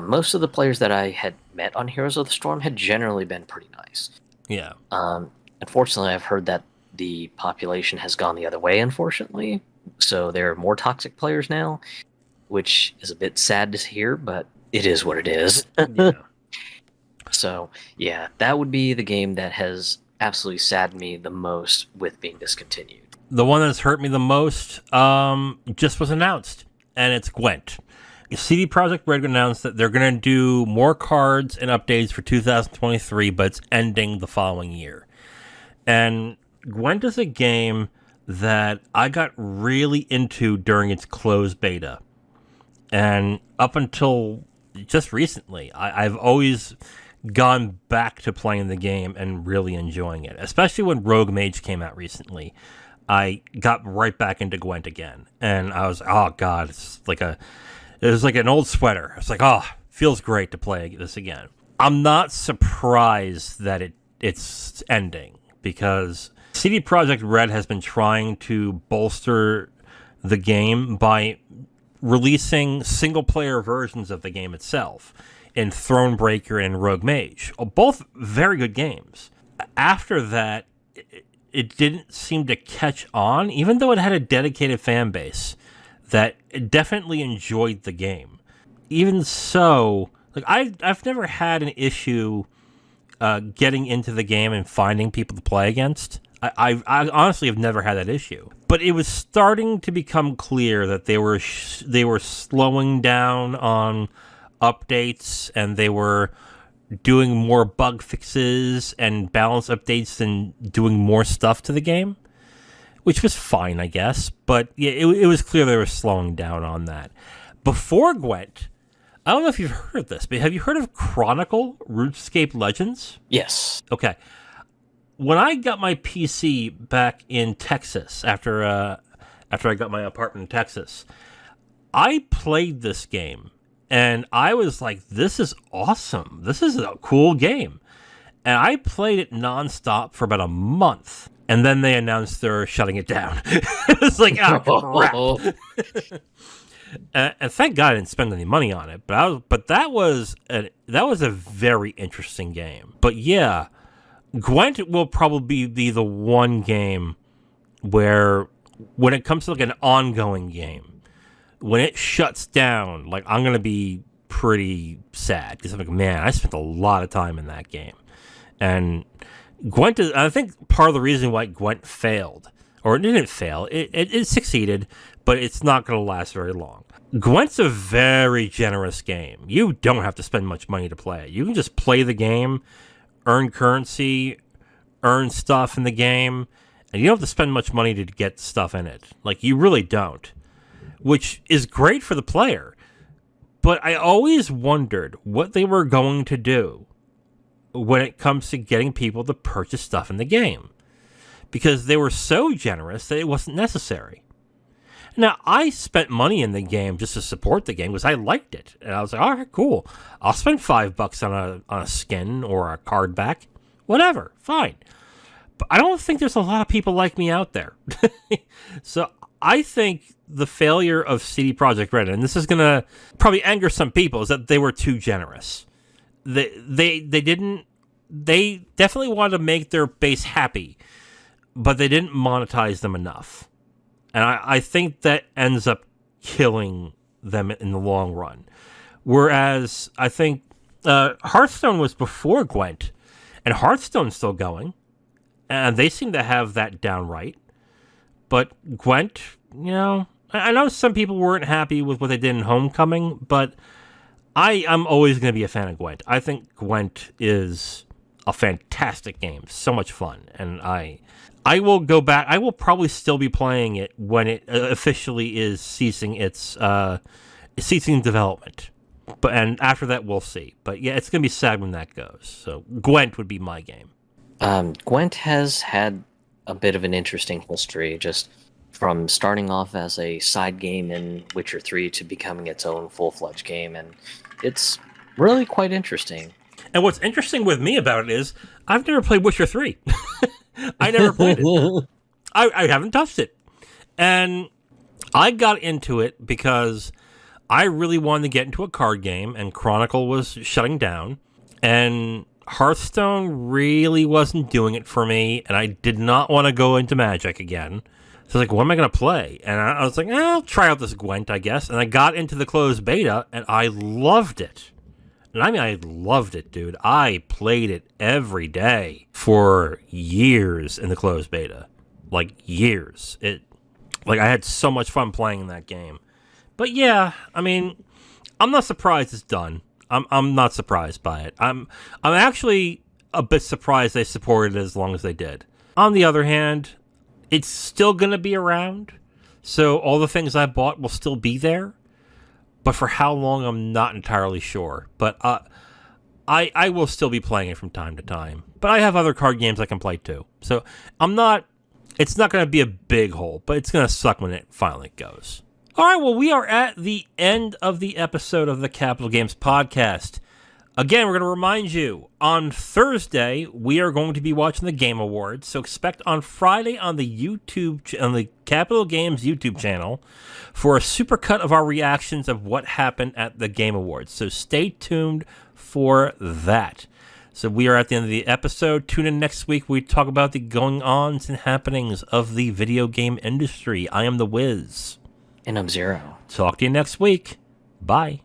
Speaker 2: most of the players that I had met on Heroes of the Storm had generally been pretty nice.
Speaker 1: Yeah.
Speaker 2: Unfortunately, I've heard that the population has gone the other way, unfortunately. So there are more toxic players now, which is a bit sad to hear, but it is what it is.
Speaker 1: Yeah.
Speaker 2: So, yeah, that would be the game that has absolutely saddened me the most with being discontinued.
Speaker 1: The one that's hurt me the most just was announced, and it's Gwent. CD Projekt Red announced that they're going to do more cards and updates for 2023, but it's ending the following year. And Gwent is a game that I got really into during its closed beta. And up until just recently, I've always gone back to playing the game and really enjoying it. Especially when Rogue Mage came out recently. I got right back into Gwent again. And I was, oh God, it was like an old sweater. It's like, oh, feels great to play this again. I'm not surprised that it's ending, because CD Projekt Red has been trying to bolster the game by releasing single-player versions of the game itself in Thronebreaker and Rogue Mage. Both very good games. After that, it didn't seem to catch on, even though it had a dedicated fan base that definitely enjoyed the game. Even so, like I've never had an issue getting into the game and finding people to play against. I honestly have never had that issue. But it was starting to become clear that they were slowing down on updates, and they were doing more bug fixes and balance updates than doing more stuff to the game, which was fine, I guess. But yeah, it was clear they were slowing down on that. Before Gwent, I don't know if you've heard of this, but have you heard of Chronicle RuneScape Legends?
Speaker 2: Yes.
Speaker 1: Okay. When I got my PC back in Texas, after I got my apartment in Texas, I played this game, and I was like, this is awesome. This is a cool game. And I played it nonstop for about a month. And then they announced they're shutting it down. It was like, oh, crap. And thank God I didn't spend any money on it. But that was a very interesting game. But yeah, Gwent will probably be the one game where, when it comes to like an ongoing game, when it shuts down, like I'm gonna be pretty sad because I'm like, man, I spent a lot of time in that game. And Gwent is, I think, part of the reason why Gwent failed, or it didn't fail, it succeeded, but it's not going to last very long. Gwent's a very generous game. You don't have to spend much money to play it. You can just play the game, earn currency, earn stuff in the game, and you don't have to spend much money to get stuff in it. Like, you really don't, which is great for the player. But I always wondered what they were going to do when it comes to getting people to purchase stuff in the game, because they were so generous that it wasn't necessary. Now, I spent money in the game just to support the game because I liked it, and I was like, all right, cool. I'll spend $5 on a skin or a card back, whatever, fine. But I don't think there's a lot of people like me out there. So I think the failure of CD Projekt Red, and this is gonna probably anger some people, is that they were too generous. They definitely wanted to make their base happy, but they didn't monetize them enough. And I think that ends up killing them in the long run. Whereas I think Hearthstone was before Gwent, and Hearthstone's still going, and they seem to have that down right. But Gwent, I know some people weren't happy with what they did in Homecoming, but I'm always going to be a fan of Gwent. I think Gwent is a fantastic game, so much fun, and I will go back. I will probably still be playing it when it officially is ceasing development. And after that, we'll see. But yeah, it's going to be sad when that goes. So Gwent would be my game.
Speaker 2: Gwent has had a bit of an interesting history, just from starting off as a side game in Witcher 3 to becoming its own full-fledged game, and it's really quite interesting.
Speaker 1: And what's interesting with me about it is I've never played Witcher 3. I never played it. I haven't touched it. And I got into it because I really wanted to get into a card game, and Chronicle was shutting down, and Hearthstone really wasn't doing it for me, and I did not want to go into Magic again. So I was like, what am I going to play? And I was like, I'll try out this Gwent, I guess. And I got into the closed beta, and I loved it. And I mean, I loved it, dude. I played it every day for years in the closed beta. Like, years. I had so much fun playing that game. But yeah, I mean, I'm not surprised it's done. I'm not surprised by it. I'm actually a bit surprised they supported it as long as they did. On the other hand, it's still going to be around, so all the things I bought will still be there. But for how long, I'm not entirely sure. But I will still be playing it from time to time. But I have other card games I can play too. So it's not going to be a big hole, but it's going to suck when it finally goes. All right, well, we are at the end of the episode of the Capital Games Podcast. Again, we're going to remind you, on Thursday, we are going to be watching the Game Awards, so expect on Friday on the Capital Games YouTube channel for a supercut of our reactions of what happened at the Game Awards. So stay tuned for that. So we are at the end of the episode. Tune in next week. We talk about the going-ons and happenings of the video game industry. I am the Wiz.
Speaker 2: And I'm Zero.
Speaker 1: Talk to you next week. Bye.